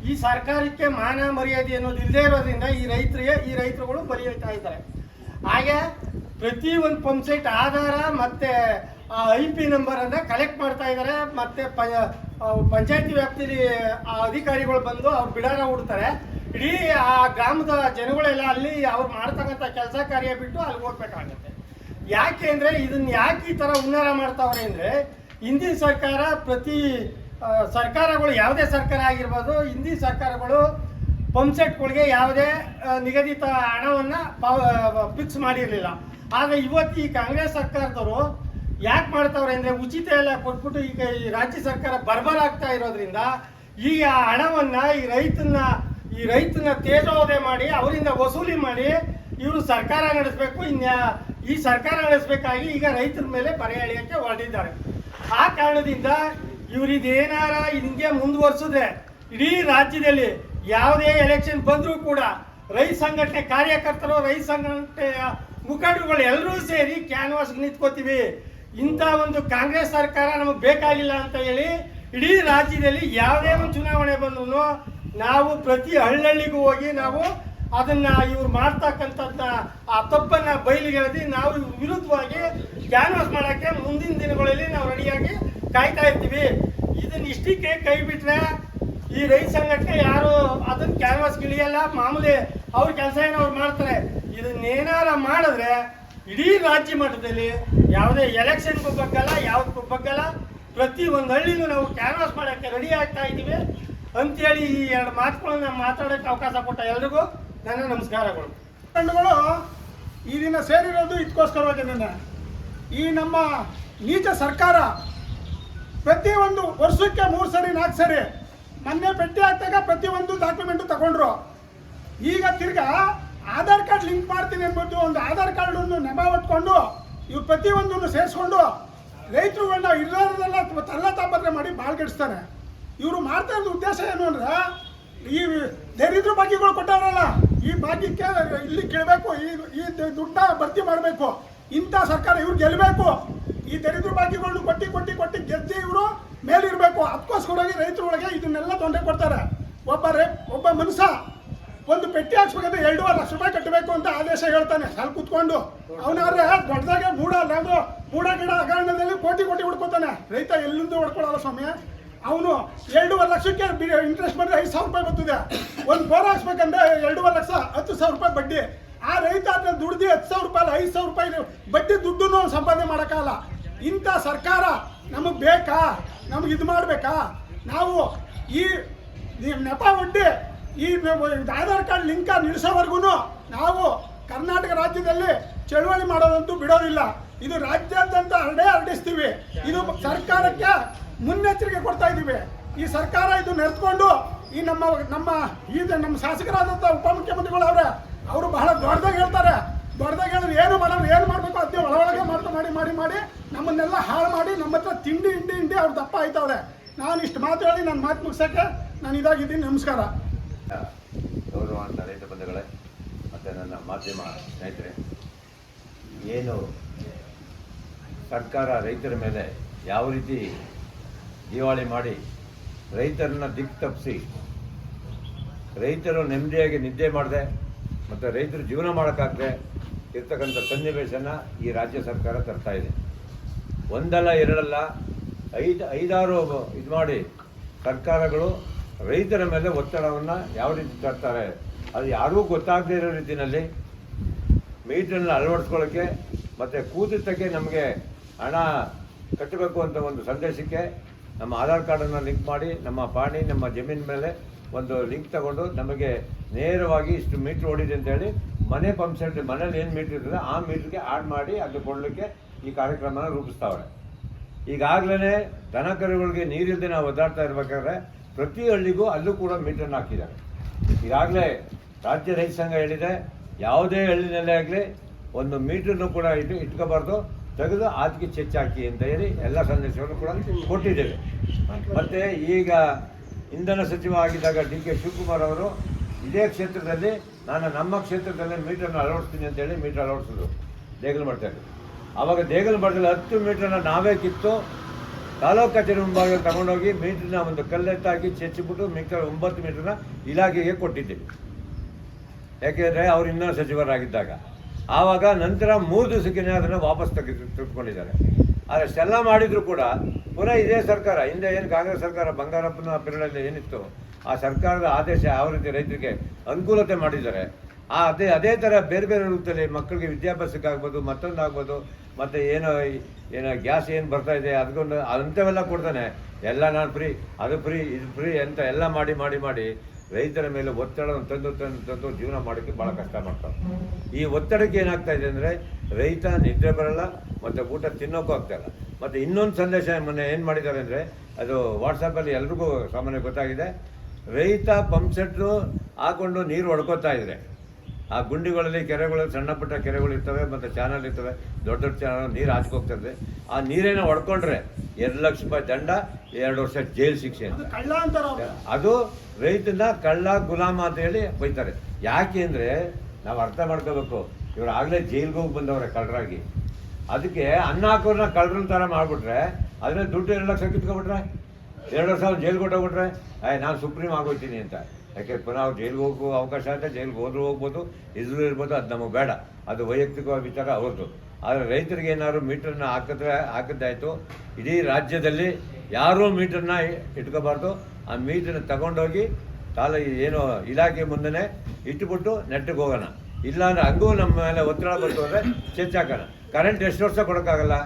S4: ಈ ಸರ್ಕಾರಕ್ಕೆ ಮಾನ ಮರ್ಯಾದೆ ಅನ್ನೋದು ಇಲ್ಲದೇ ಇರೋದ್ರಿಂದ ಈ ರೈತರುಗಳು ಬರೆಯುತ್ತಾ ಇದ್ದಾರೆ. ಹಾಗೆ ಪ್ರತಿ ಒಂದು ಪಂಪ್ ಸೆಟ್ ಆಧಾರ ಮತ್ತು IP ನಂಬರನ್ನು ಕಲೆಕ್ಟ್ ಮಾಡ್ತಾ ಇದ್ದಾರೆ. ಮತ್ತು ಪಂಚಾಯತಿ ವ್ಯಾಪ್ತಿಯಲ್ಲಿ ಅಧಿಕಾರಿಗಳು ಬಂದು ಅವ್ರು ಬಿಡಾರ ಹುಡ್ತಾರೆ. ಇಡೀ ಆ ಗ್ರಾಮದ ಜನಗಳೆಲ್ಲ ಅಲ್ಲಿ ಅವ್ರು ಮಾಡ್ತಕ್ಕಂಥ ಕೆಲಸ ಕಾರ್ಯ ಬಿಟ್ಟು ಅಲ್ಲಿ ಹೋಗ್ಬೇಕಾಗತ್ತೆ. ಯಾಕೆ ಅಂದರೆ ಯಾಕೆ ಈ ಥರ ಹುನ್ನಾರ ಮಾಡ್ತಾವ್ರೆ ಅಂದರೆ, ಹಿಂದಿನ ಸರ್ಕಾರ ಸರ್ಕಾರಗಳು ಯಾವುದೇ ಸರ್ಕಾರ ಆಗಿರ್ಬೋದು, ಹಿಂದಿನ ಸರ್ಕಾರಗಳು ಪಂಪ್ ಸೆಟ್ಗಳಿಗೆ ಯಾವುದೇ ನಿಗದಿತ ಹಣವನ್ನು ಫಿಕ್ಸ್ ಮಾಡಿರಲಿಲ್ಲ. ಆದರೆ ಇವತ್ತು ಈ ಕಾಂಗ್ರೆಸ್ ಸರ್ಕಾರದವರು ಯಾಕೆ ಮಾಡ್ತಾವ್ರೆ ಅಂದರೆ, ಉಚಿತ ಎಲ್ಲ ಕೊಟ್ಬಿಟ್ಟು ಈಗ ಈ ರಾಜ್ಯ ಸರ್ಕಾರ ಬರ್ಬರಾಗ್ತಾ ಇರೋದ್ರಿಂದ ಈಗ ಆ ಹಣವನ್ನು ಈ ರೈತನ ತೇಜೋವಧೆ ಮಾಡಿ ಅವರಿಂದ ವಸೂಲಿ ಮಾಡಿ ಇವರು ಸರ್ಕಾರ ನಡೆಸಬೇಕು. ಈ ಸರ್ಕಾರ ನಡೆಸಬೇಕಾಗಿ ಈಗ ರೈತರ ಮೇಲೆ ಬರೆ ಎಳೆಯೋಕ್ಕೆ ಹೊರಟಿದ್ದಾರೆ. ಆ ಕಾರಣದಿಂದ ಇವರಿದೇನಾರ ಹಿಂಗೆ ಮುಂದುವರಿಸಿದ್ರೆ ಇಡೀ ರಾಜ್ಯದಲ್ಲಿ ಯಾವುದೇ ಎಲೆಕ್ಷನ್ ಬಂದರೂ ಕೂಡ ರೈತ ಸಂಘಟನೆ ಕಾರ್ಯಕರ್ತರು, ರೈತ ಸಂಘಟನೆಯ ಮುಖಂಡರುಗಳು ಎಲ್ಲರೂ ಸೇರಿ ಕ್ಯಾನ್ವಾಸ್ಗೆ ನಿಂತ್ಕೋತೀವಿ. ಇಂಥ ಒಂದು ಕಾಂಗ್ರೆಸ್ ಸರ್ಕಾರ ನಮಗೆ ಬೇಕಾಗಿಲ್ಲ ಅಂತ ಹೇಳಿ ಇಡೀ ರಾಜ್ಯದಲ್ಲಿ ಯಾವುದೇ ಒಂದು ಚುನಾವಣೆ ಬಂದ್ರೂ ನಾವು ಪ್ರತಿ ಹಳ್ಳಿಗೂ ಹೋಗಿ ನಾವು ಅದನ್ನು ಇವ್ರು ಮಾಡ್ತಕ್ಕಂಥದ್ದನ್ನ ಆ ತಪ್ಪನ್ನು ಬಯಲಿಗೆಳೆದು ನಾವು ವಿರುದ್ಧವಾಗಿ ಕ್ಯಾನ್ವಾಸ್ ಮಾಡೋಕ್ಕೆ ಮುಂದಿನ ದಿನಗಳಲ್ಲಿ ನಾವು ರೆಡಿಯಾಗಿ ಕಾಯ್ತಾ ಇರ್ತೀವಿ. ಇಷ್ಟಕ್ಕೆ ಕೈ ಬಿಟ್ಟರೆ ಈ ರೈತ ಸಂಘಟನೆ ಯಾರು ಅದನ್ನು ಕ್ಯಾನ್ವಾಸ್ಗೆ ಇಳಿಯಲ್ಲ. ಮಾಮೂಲಿ ಅವ್ರ ಕೆಲಸ ಏನೋ ಅವ್ರು ಮಾಡ್ತಾರೆ. ಇದನ್ನೇನಾರ ಮಾಡಿದ್ರೆ ಇಡೀ ರಾಜ್ಯ ಮಟ್ಟದಲ್ಲಿ ಯಾವುದೇ ಎಲೆಕ್ಷನ್ಗೂ ಬಗ್ಗಲ್ಲ, ಯಾವುದಕ್ಕೂ ಬಗ್ಗಲ್ಲ. ಪ್ರತಿ ಒಂದು ಹಳ್ಳಿನೂ ನಾವು ಕ್ಯಾನ್ವಾಸ್ ಮಾಡೋಕ್ಕೆ ರೆಡಿ ಆಗ್ತಾ ಇದ್ದೀವಿ ಅಂತೇಳಿ ಈ 2 ಮಾತುಗಳನ್ನ ಮಾತಾಡೋಕ್ಕೆ ಅವಕಾಶ ಕೊಟ್ಟ ಎಲ್ರಿಗೂ ನನ್ನ ನಮಸ್ಕಾರಗಳು.
S2: ಮುಖಂಡಗಳು ಈ ದಿನ ಸೇರಿರೋದು ಇದಕ್ಕೋಸ್ಕರವಾಗಿ ಈ ನಮ್ಮ ನೀಚ ಸರ್ಕಾರ ಪ್ರತಿಯೊಂದು ವರ್ಷಕ್ಕೆ 3 ಸರಿ 4 ಸರಿ ಮೊನ್ನೆ ಭೇಟಿ ಆಗ್ತಾಗ ಪ್ರತಿಯೊಂದು ಡಾಕ್ಯುಮೆಂಟು ತಗೊಂಡ್ರು. ಈಗ ತಿರ್ಗಾ ಆಧಾರ್ ಕಾರ್ಡ್ ಲಿಂಕ್ ಮಾಡ್ತೀನಿ ಅಂದ್ಬಿಟ್ಟು ಒಂದು ಆಧಾರ್ ಕಾರ್ಡನ್ನು ನೆಪ ಹೊತ್ಕೊಂಡು ಇವ್ರು ಪ್ರತಿಯೊಂದನ್ನು ಸೇರಿಸ್ಕೊಂಡು ರೈತರುಗಳನ್ನ ಇರೋದೆಲ್ಲ ತಲ್ಲತಾಪತ್ರೆ ಮಾಡಿ ಬಾಳ್ಗೆಡಿಸ್ತಾರೆ. ಇವರು ಮಾಡ್ತಾ ಇರೋದು ಉದ್ದೇಶ ಏನು ಅಂದರೆ, ಈ ದರಿದ್ರ ಭಾಗ್ಯಗಳು ಕೊಟ್ಟವರಲ್ಲ, ಈ ಭಾಗ್ಯಕ್ಕೆ ಇಲ್ಲಿ ಕೇಳಬೇಕು, ಈ ದುಡ್ಡನ್ನ ಭರ್ತಿ ಮಾಡಬೇಕು. ಇಂಥ ಸರ್ಕಾರ ಇವ್ರು ಗೆಲ್ಲಬೇಕು. ಈ ದರಿದ್ರ ಭಾಗ್ಯಗಳನ್ನು ಕೊಟ್ಟು ಗೆದ್ದು ಇವರು ಮೇಲಿರಬೇಕು. ಅದಕ್ಕೋಸ್ಕರವಾಗಿ ರೈತರೊಳಗೆ ಇದನ್ನೆಲ್ಲ ತೊಂದರೆ ಕೊಡ್ತಾರೆ. ಒಬ್ಬ ಮನುಷ್ಯ ಒಂದು ಪೆಟ್ಟಿ ಹಾಕ್ಸ್ಬೇಕಾದ್ರೆ 2.5 ಲಕ್ಷ ರೂಪಾಯಿ ಕಟ್ಟಬೇಕು ಅಂತ ಆದೇಶ ಹೇಳ್ತಾನೆ ಅಲ್ಲಿ ಕೂತ್ಕೊಂಡು. ಅವನಾದ್ರೆ ದೊಡ್ಡದಾಗೆ ಮೂಡ ಗಿಡ ಹಗರಣದಲ್ಲಿ ಕೋಟಿ ಹುಡ್ಕೋತಾನೆ. ರೈತ ಎಲ್ಲಿಂದ ಹೊಡ್ಕೊಳ್ಳಲ್ಲ ಸ್ವಾಮಿ. ಅವನು 2.5 ಲಕ್ಷಕ್ಕೆ ಇಂಟ್ರೆಸ್ಟ್ ಬಂದರೆ 5,000 ರೂಪಾಯಿ ಬರ್ತದೆ. ಒಂದು ಬೋರ್ ಹಾಕ್ಸ್ಬೇಕಂದ್ರೆ 2.5 ಲಕ್ಷ 10,000 ರೂಪಾಯಿ ಬಡ್ಡಿ. ಆ ರೈತ ಅದನ್ನ ದುಡ್ದು 10,000 ರೂಪಾಯಿ 5,000 ರೂಪಾಯಿ ಬಡ್ಡಿ ದುಡ್ಡನ್ನು ಸಂಪಾದನೆ ಮಾಡೋಕ್ಕಲ್ಲ. ಇಂಥ ಸರ್ಕಾರ ನಮಗೆ ಬೇಕಾ? ನಮಗೆ ಇದು ಮಾಡಬೇಕಾ? ನಾವು ಈ ನೆಪ ಒಡ್ಡಿ ಈ ಆಧಾರ್ ಕಾರ್ಡ್ ಲಿಂಕ್ ನಿಲ್ಲಿಸೋವರೆಗೂ ನಾವು ಕರ್ನಾಟಕ ರಾಜ್ಯದಲ್ಲಿ ಚಳುವಳಿ ಮಾಡೋದಂತೂ ಬಿಡೋದಿಲ್ಲ. ಇದು ರಾಜ್ಯಾದ್ಯಂತ ಹರಡಿಸ್ತೀವಿ. ಇದು ಸರ್ಕಾರಕ್ಕೆ ಮುನ್ನೆಚ್ಚರಿಕೆ ಕೊಡ್ತಾ ಇದ್ದೀವಿ. ಈ ಸರ್ಕಾರ ಇದು ನೆರೆದುಕೊಂಡು ಈ ನಮ್ಮ ಶಾಸಕರಾದಂಥ ಉಪಮುಖ್ಯಮಂತ್ರಿಗಳು ಅವರು ಬಹಳ ದೊಡ್ಡದಾಗಿ ಹೇಳ್ತಾರೆ. ದೊಡ್ಡದಾಗಿ ಹೇಳಿದ್ರೆ ಏನು ಮಾಡಬೇಕು ಅದೇ ಒಳಗೆ ಮಾಡಿ ನಮ್ಮನ್ನೆಲ್ಲ ಹಾಳು ಮಾಡಿ ನಮ್ಮ ಹತ್ರ ತಿಂಡಿ ಅವ್ರು ದಪ್ಪ ಆಯ್ತವ್ರೆ. ನಾನು ಇಷ್ಟು ಮಾತು ಹೇಳಿ ನನ್ನ ಮಾತು ಮುಗಿಸೋಕ್ಕೆ ನಾನು ಇದಾಗಿದ್ದೀನಿ. ನಮಸ್ಕಾರ.
S5: ಗೌರವಾನ್ವಿತ ರೈತ ಬಂಧುಗಳೇ ಮತ್ತು ನನ್ನ ಮಾಧ್ಯಮ ಸ್ನೇಹಿತರೆ, ಏನು ಸರ್ಕಾರ ರೈತರ ಮೇಲೆ ಯಾವ ರೀತಿ ದಿವಾಳಿ ಮಾಡಿ ರೈತರನ್ನ ದಿಕ್ಕು ತಪ್ಪಿಸಿ ರೈತರು ನೆಮ್ಮದಿಯಾಗಿ ನಿದ್ದೆ ಮಾಡದೆ ಮತ್ತು ರೈತರು ಜೀವನ ಮಾಡೋಕ್ಕಾಗದೆ ಇರ್ತಕ್ಕಂಥ ಸನ್ನಿವೇಶನ ಈ ರಾಜ್ಯ ಸರ್ಕಾರ ತರ್ತಾ ಇದೆ. ಒಂದಲ್ಲ ಎರಡಲ್ಲ ಐದಾರು ಇದು ಮಾಡಿ ಸರ್ಕಾರಗಳು ರೈತರ ಮೇಲೆ ಒತ್ತಡವನ್ನು ಯಾವ ರೀತಿ ತರ್ತಾರೆ ಅದು ಯಾರಿಗೂ ಗೊತ್ತಾಗದೇ ಇರೋ ರೀತಿಯಲ್ಲಿ ಮೀಟರ್ನ ಅಳವಡಿಸ್ಕೊಳ್ಳೋಕ್ಕೆ ಮತ್ತು ಕೂತಿದ್ದಕ್ಕೆ ನಮಗೆ ಹಣ ಕಟ್ಟಬೇಕು ಅಂತ ಒಂದು ಸಂದೇಶಕ್ಕೆ ನಮ್ಮ ಆಧಾರ್ ಕಾರ್ಡನ್ನು ಲಿಂಕ್ ಮಾಡಿ ನಮ್ಮ ಪಾಣಿ ನಮ್ಮ ಜಮೀನು ಮೇಲೆ ಒಂದು ಲಿಂಕ್ ತಗೊಂಡು ನಮಗೆ ನೇರವಾಗಿ ಇಷ್ಟು ಮೀಟ್ರ್ ಓಡಿದೆ ಅಂತೇಳಿ ಮನೆ ಪಂಪ್ ಸೆಟ್ ಮನೇಲಿ ಏನು ಮೀಟ್ರ್ ಇರ್ತದೆ ಆ ಮೀಟ್ರಿಗೆ ಆಡ್ ಮಾಡಿ ಅದು ಕೊಡಲಿಕ್ಕೆ ಈ ಕಾರ್ಯಕ್ರಮನ ರೂಪಿಸ್ತಾವ್ರೆ. ಈಗಾಗಲೇ ದನ ಕರುಗಳಿಗೆ ನೀರಿಲ್ಲದೆ ನಾವು ಒದ್ದಾಡ್ತಾ ಇರ್ಬೇಕಾದ್ರೆ ಪ್ರತಿ ಹಳ್ಳಿಗೂ ಅಲ್ಲೂ ಕೂಡ ಮೀಟರ್ನ ಹಾಕಿದ್ದಾರೆ. ಈಗಾಗಲೇ ರಾಜ್ಯ ರೈತ ಸಂಘ ಹೇಳಿದೆ, ಯಾವುದೇ ಹಳ್ಳಿನಲ್ಲೇ ಆಗಲಿ ಒಂದು ಮೀಟರ್ನು ಕೂಡ ಇಟ್ಕೋಬಾರ್ದು, ತೆಗೆದು ಆತಿಗೆ ಚೆಚ್ ಹಾಕಿ ಅಂತ ಹೇಳಿ ಎಲ್ಲ ಸಂದೇಶವನ್ನು ಕೂಡ ಕೊಟ್ಟಿದ್ದೇವೆ. ಮತ್ತು ಈಗ ಇಂಧನ ಸಚಿವ ಆಗಿದ್ದಾಗ ಡಿ ಕೆ ಶಿವಕುಮಾರ್ ಅವರು ಇದೇ ಕ್ಷೇತ್ರದಲ್ಲಿ ನಮ್ಮ ಕ್ಷೇತ್ರದಲ್ಲಿ ಮೀಟರ್ನ ಅಳವಡಿಸ್ತೀನಿ ಅಂತೇಳಿ ಮೀಟರ್ ಅಳವಡಿಸಿದ್ರು ದೇಗಲಮಠದಲ್ಲಿ. ಆವಾಗ ದೇಗಲಮಠದಲ್ಲಿ 10 ಮೀಟರ್ನ ನಾವೇ ಕಿತ್ತು ತಾಲೂಕು ಕಚೇರಿ ಮುಂಭಾಗ ತಗೊಂಡೋಗಿ ಮೀಟರ್ನ ಒಂದು ಕಲ್ಲೆತ್ತಾಕಿ ಚೆಚ್ಚಿಬಿಟ್ಟು ಮಿಕ್ಕ 9 ಮೀಟರ್ನ ಇಲಾಖೆಗೆ ಕೊಟ್ಟಿದ್ದೀವಿ. ಯಾಕೆಂದರೆ ಅವರು ಇಂಧನ ಸಚಿವರಾಗಿದ್ದಾಗ. ಆವಾಗ ನಂತರ 3 ದಿವಸಕ್ಕೆ ಅದನ್ನು ವಾಪಸ್ ತೆಗೆದುಕೊಂಡಿದ್ದಾರೆ. ಆದರೆ ಅಷ್ಟೆಲ್ಲ ಮಾಡಿದರೂ ಕೂಡ ಪುನಃ ಇದೇ ಸರ್ಕಾರ, ಹಿಂದೆ ಏನು ಕಾಂಗ್ರೆಸ್ ಸರ್ಕಾರ ಬಂಗಾರಪ್ಪನ ಪೀರಿಯಡಲ್ಲಿ ಏನಿತ್ತು ಆ ಸರ್ಕಾರದ ಆದೇಶ ಯಾವ ರೀತಿ ರೈತರಿಗೆ ಅನುಕೂಲತೆ ಮಾಡಿದ್ದಾರೆ, ಅದೇ ಥರ ಬೇರೆ ಬೇರೆ ರೂಪದಲ್ಲಿ ಮಕ್ಕಳಿಗೆ ವಿದ್ಯಾಭ್ಯಾಸಕ್ಕಾಗ್ಬೋದು, ಮತ್ತೊಂದಾಗ್ಬೋದು, ಮತ್ತು ಏನೋ ಗ್ಯಾಸ್ ಏನು ಬರ್ತಾ ಇದೆ ಅದಕ್ಕೊಂದು ಅಂಥವೆಲ್ಲ ಕೊಡ್ತಾನೆ. ಎಲ್ಲ ನಾನು ಫ್ರೀ, ಅದು ಫ್ರೀ, ಇದು ಫ್ರೀ ಅಂತ ಎಲ್ಲ ಮಾಡಿ ರೈತರ ಮೇಲೆ ಒತ್ತಡವನ್ನು ತಂದು ಜೀವನ ಮಾಡೋಕ್ಕೆ ಭಾಳ ಕಷ್ಟ ಮಾಡ್ತಾರೆ. ಈ ಒತ್ತಡಕ್ಕೆ ಏನಾಗ್ತಾ ಇದೆ ಅಂದರೆ ರೈತ ನಿದ್ರೆ ಬರಲ್ಲ ಮತ್ತು ಊಟ ತಿನ್ನೋಕ್ಕೂ ಆಗ್ತಾಯಿಲ್ಲ. ಮತ್ತು ಇನ್ನೊಂದು ಸಂದೇಶ ಮೊನ್ನೆ ಏನು ಮಾಡಿದ್ದಾರೆ ಅಂದರೆ ಅದು ವಾಟ್ಸಪ್ಪಲ್ಲಿ ಎಲ್ರಿಗೂ ಸಾಮಾನ್ಯ ಗೊತ್ತಾಗಿದೆ. ರೈತ ಪಂಪ್ ಸೆಟ್ಟು ಹಾಕ್ಕೊಂಡು ನೀರು ಹೊಡ್ಕೋತಾ ಇದ್ದಾರೆ. ಆ ಗುಂಡಿಗಳಲ್ಲಿ ಕೆರೆಗಳಲ್ಲಿ ಸಣ್ಣ ಪುಟ್ಟ ಕೆರೆಗಳು ಇರ್ತವೆ ಮತ್ತು ಚಾನಲ್ ಇರ್ತವೆ, ದೊಡ್ಡ ಚಾನಲ್ ನೀರು ಹಾಚ್ಕೋಗ್ತಿರ್ತದೆ. ಆ ನೀರೇನೋ ಹೊಡ್ಕೊಂಡ್ರೆ 2 ಲಕ್ಷ ರೂಪಾಯಿ ದಂಡ, 2 ವರ್ಷ ಜೈಲು ಶಿಕ್ಷೆ ಅಂತ. ಅದು ರೈತನ ಕಳ್ಳ ಗುಲಾಮ ಅಂತ ಹೇಳಿ ಬೈತಾರೆ. ಯಾಕೆ ಅಂದರೆ ನಾವು ಅರ್ಥ ಮಾಡ್ಕೋಬೇಕು, ಇವರು ಆಗಲೇ ಜೈಲಿಗೆ ಹೋಗಿ ಬಂದವ್ರೆ ಕಳ್ಳರಾಗಿ. ಅದಕ್ಕೆ ಅನ್ನ ಹಾಕೋರನ್ನ ಕಳ್ಳರ ಥರ ಮಾಡಿಬಿಟ್ರೆ ಅದನ್ನ ದುಡ್ಡು 2 ಲಕ್ಷ ಕಿತ್ಕೊಬಿಟ್ರೆ 2 ವರ್ಷ ಅವ್ರು ಜೈಲಿಗೆ ಕೊಟ್ಟೋಗ್ಬಿಟ್ರೆ ನಾನು ಸುಪ್ರೀಂ ಆಗೋಯ್ತೀನಿ ಅಂತ. ಯಾಕೆ ಪುನಃ ಅವ್ರು ಜೈಲಿಗೆ ಹೋಗೋ ಅವಕಾಶ ಇದೆ, ಜೈಲಿಗೆ ಹೋದ್ರೂ ಹೋಗ್ಬೋದು, ಇದ್ರೂ ಇರ್ಬೋದು, ಅದು ನಮಗೆ ಬೇಡ, ಅದು ವೈಯಕ್ತಿಕವಾದ ವಿಚಾರ ಅವ್ರದ್ದು. ಆದರೆ ರೈತರಿಗೆ ಏನಾದ್ರು ಮೀಟರ್ನ ಹಾಕಿದ್ದಾಯಿತು, ಇಡೀ ರಾಜ್ಯದಲ್ಲಿ ಯಾರೂ ಮೀಟರ್ನ ಇಟ್ಕೋಬಾರ್ದು. ಆ ಮೀಟರ್ನ ತಗೊಂಡೋಗಿ ಏನು ಇಲಾಖೆ ಮುಂದೆ ಇಟ್ಟುಬಿಟ್ಟು ನೆಟ್ಟಿಗೆ ಹೋಗೋಣ. ಇಲ್ಲಾಂದ್ರೆ ಹಂಗೂ ನಮ್ಮ ಮೇಲೆ ಒತ್ತಡ ಬಂತು ಅಂದರೆ ಚೆಚ್ಚಾಕೋಣ. ಕರೆಂಟ್ ಎಷ್ಟು ವರ್ಷ ಕೊಡೋಕ್ಕಾಗಲ್ಲ.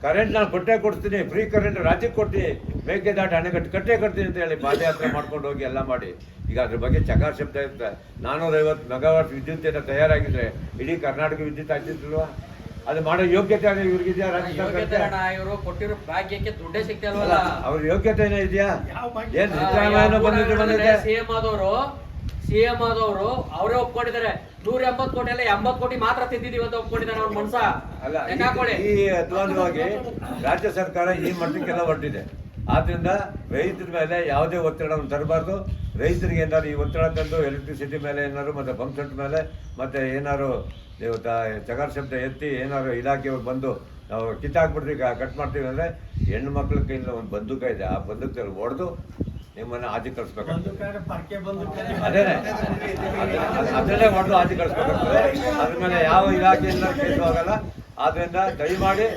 S5: ಕರೆಂಟ್ ನಾನು ಕೊಡ್ತೀನಿ, ಫ್ರೀ ಕರೆಂಟ್ ರಾಜ್ಯಕ್ಕೆ ಕೊಡ್ತೀನಿ, ಮೇಕೆದಾಟು ಅಣೆಕಟ್ಟು ಕಟ್ತೀನಿ ಅಂತ ಹೇಳಿ ಪಾದಯಾತ್ರೆ ಮಾಡ್ಕೊಂಡು ಹೋಗಿ ಎಲ್ಲ ಮಾಡಿ. ಈಗ ಅದ್ರ ಬಗ್ಗೆ ಚಕಾರ ಶಬ್ದ ಇರುತ್ತೆ. 450 ಮೆಗಾವಾಟ್ ವಿದ್ಯುತ್ ತಯಾರಾಗಿದ್ರೆ ಇಡೀ ಕರ್ನಾಟಕ ವಿದ್ಯುತ್ ಆಗ್ತಿಲ್ವಾ? ಅದು ಮಾಡೋ ಯೋಗ್ಯತೆ ಇವ್ರಿಗಿದೆಯಾ? ರಾಜ್ಯ ಸರ್ಕಾರ ಅವ್ರ ಯೋಗ್ಯತೆ ಏನೋ ಇದೆಯಾ? ಏನ್ ಸಿದ್ದರಾಮಯ್ಯ ಬಂದಿದೆ
S6: ಸಿಎಂ ಆದವರು ಅವರೇ ಒಪ್ಕೊಂಡಿದ್ದಾರೆ. 180 ಕೋಟಿ ಅಲ್ಲ 80 ಕೋಟಿ ಮಾತ್ರ ತಿಂದಿದೀವಿ ಅಂತ ಒಪ್ಕೊಂಡಿದ್ದಾರೆ ಅವ್ರ ಮನ್ಸ.
S5: ಅಲ್ಲ, ಈ ಅಧ್ವಾನವಾಗಿ ರಾಜ್ಯ ಸರ್ಕಾರ ಈ ಮಟ್ಟಕ್ಕೆಲ್ಲ ಹೊರಟಿದೆ. ಆದ್ರಿಂದ ರೈತರ ಮೇಲೆ ಯಾವುದೇ ಒತ್ತಡವನ್ನು ತರಬಾರ್ದು. ರೈತರಿಗೆ ಏನಾದ್ರು ಈ ಒತ್ತಡ ತಂದು ಎಲೆಕ್ಟ್ರಿಸಿಟಿ ಮೇಲೆ ಏನಾದ್ರು ಮತ್ತು ಪಂಪ್ ಸೆಟ್ ಮೇಲೆ ಮತ್ತು ಏನಾದ್ರು ಚಗಾರ ಶಬ್ದ ಎತ್ತಿ ಏನಾದ್ರು ಇಲಾಖೆಯವ್ರು ಬಂದು ನಾವು ಕಿತ್ತಾಕ್ಬಿಟ್ರಿ ಕಟ್ ಮಾಡ್ತೀವಿ ಅಂದರೆ ಹೆಣ್ಣು ಮಕ್ಳ ಕೈಯಿಂದ ಒಂದು ಬಂದೂಕ ಇದೆ, ಆ ಬಂದೂಕಲ್ಲಿ ಹೊಡೆದು ನಿಮ್ಮನ್ನು ಆಚೆ ಕಳಿಸ್ಬೇಕಾಗ್ತದೆ. ಅದನ್ನೇ ಹೊಡೆದು ಆಚೆ ಕಳಿಸ್ಬೇಕಾಗ್ತದೆ. ಅದ್ರ ಮೇಲೆ ಯಾವ ಇಲಾಖೆಯಿಂದ ಕೇಸು ಆಗಲ್ಲ. ಆದ್ದರಿಂದ ದಯಮಾಡಿ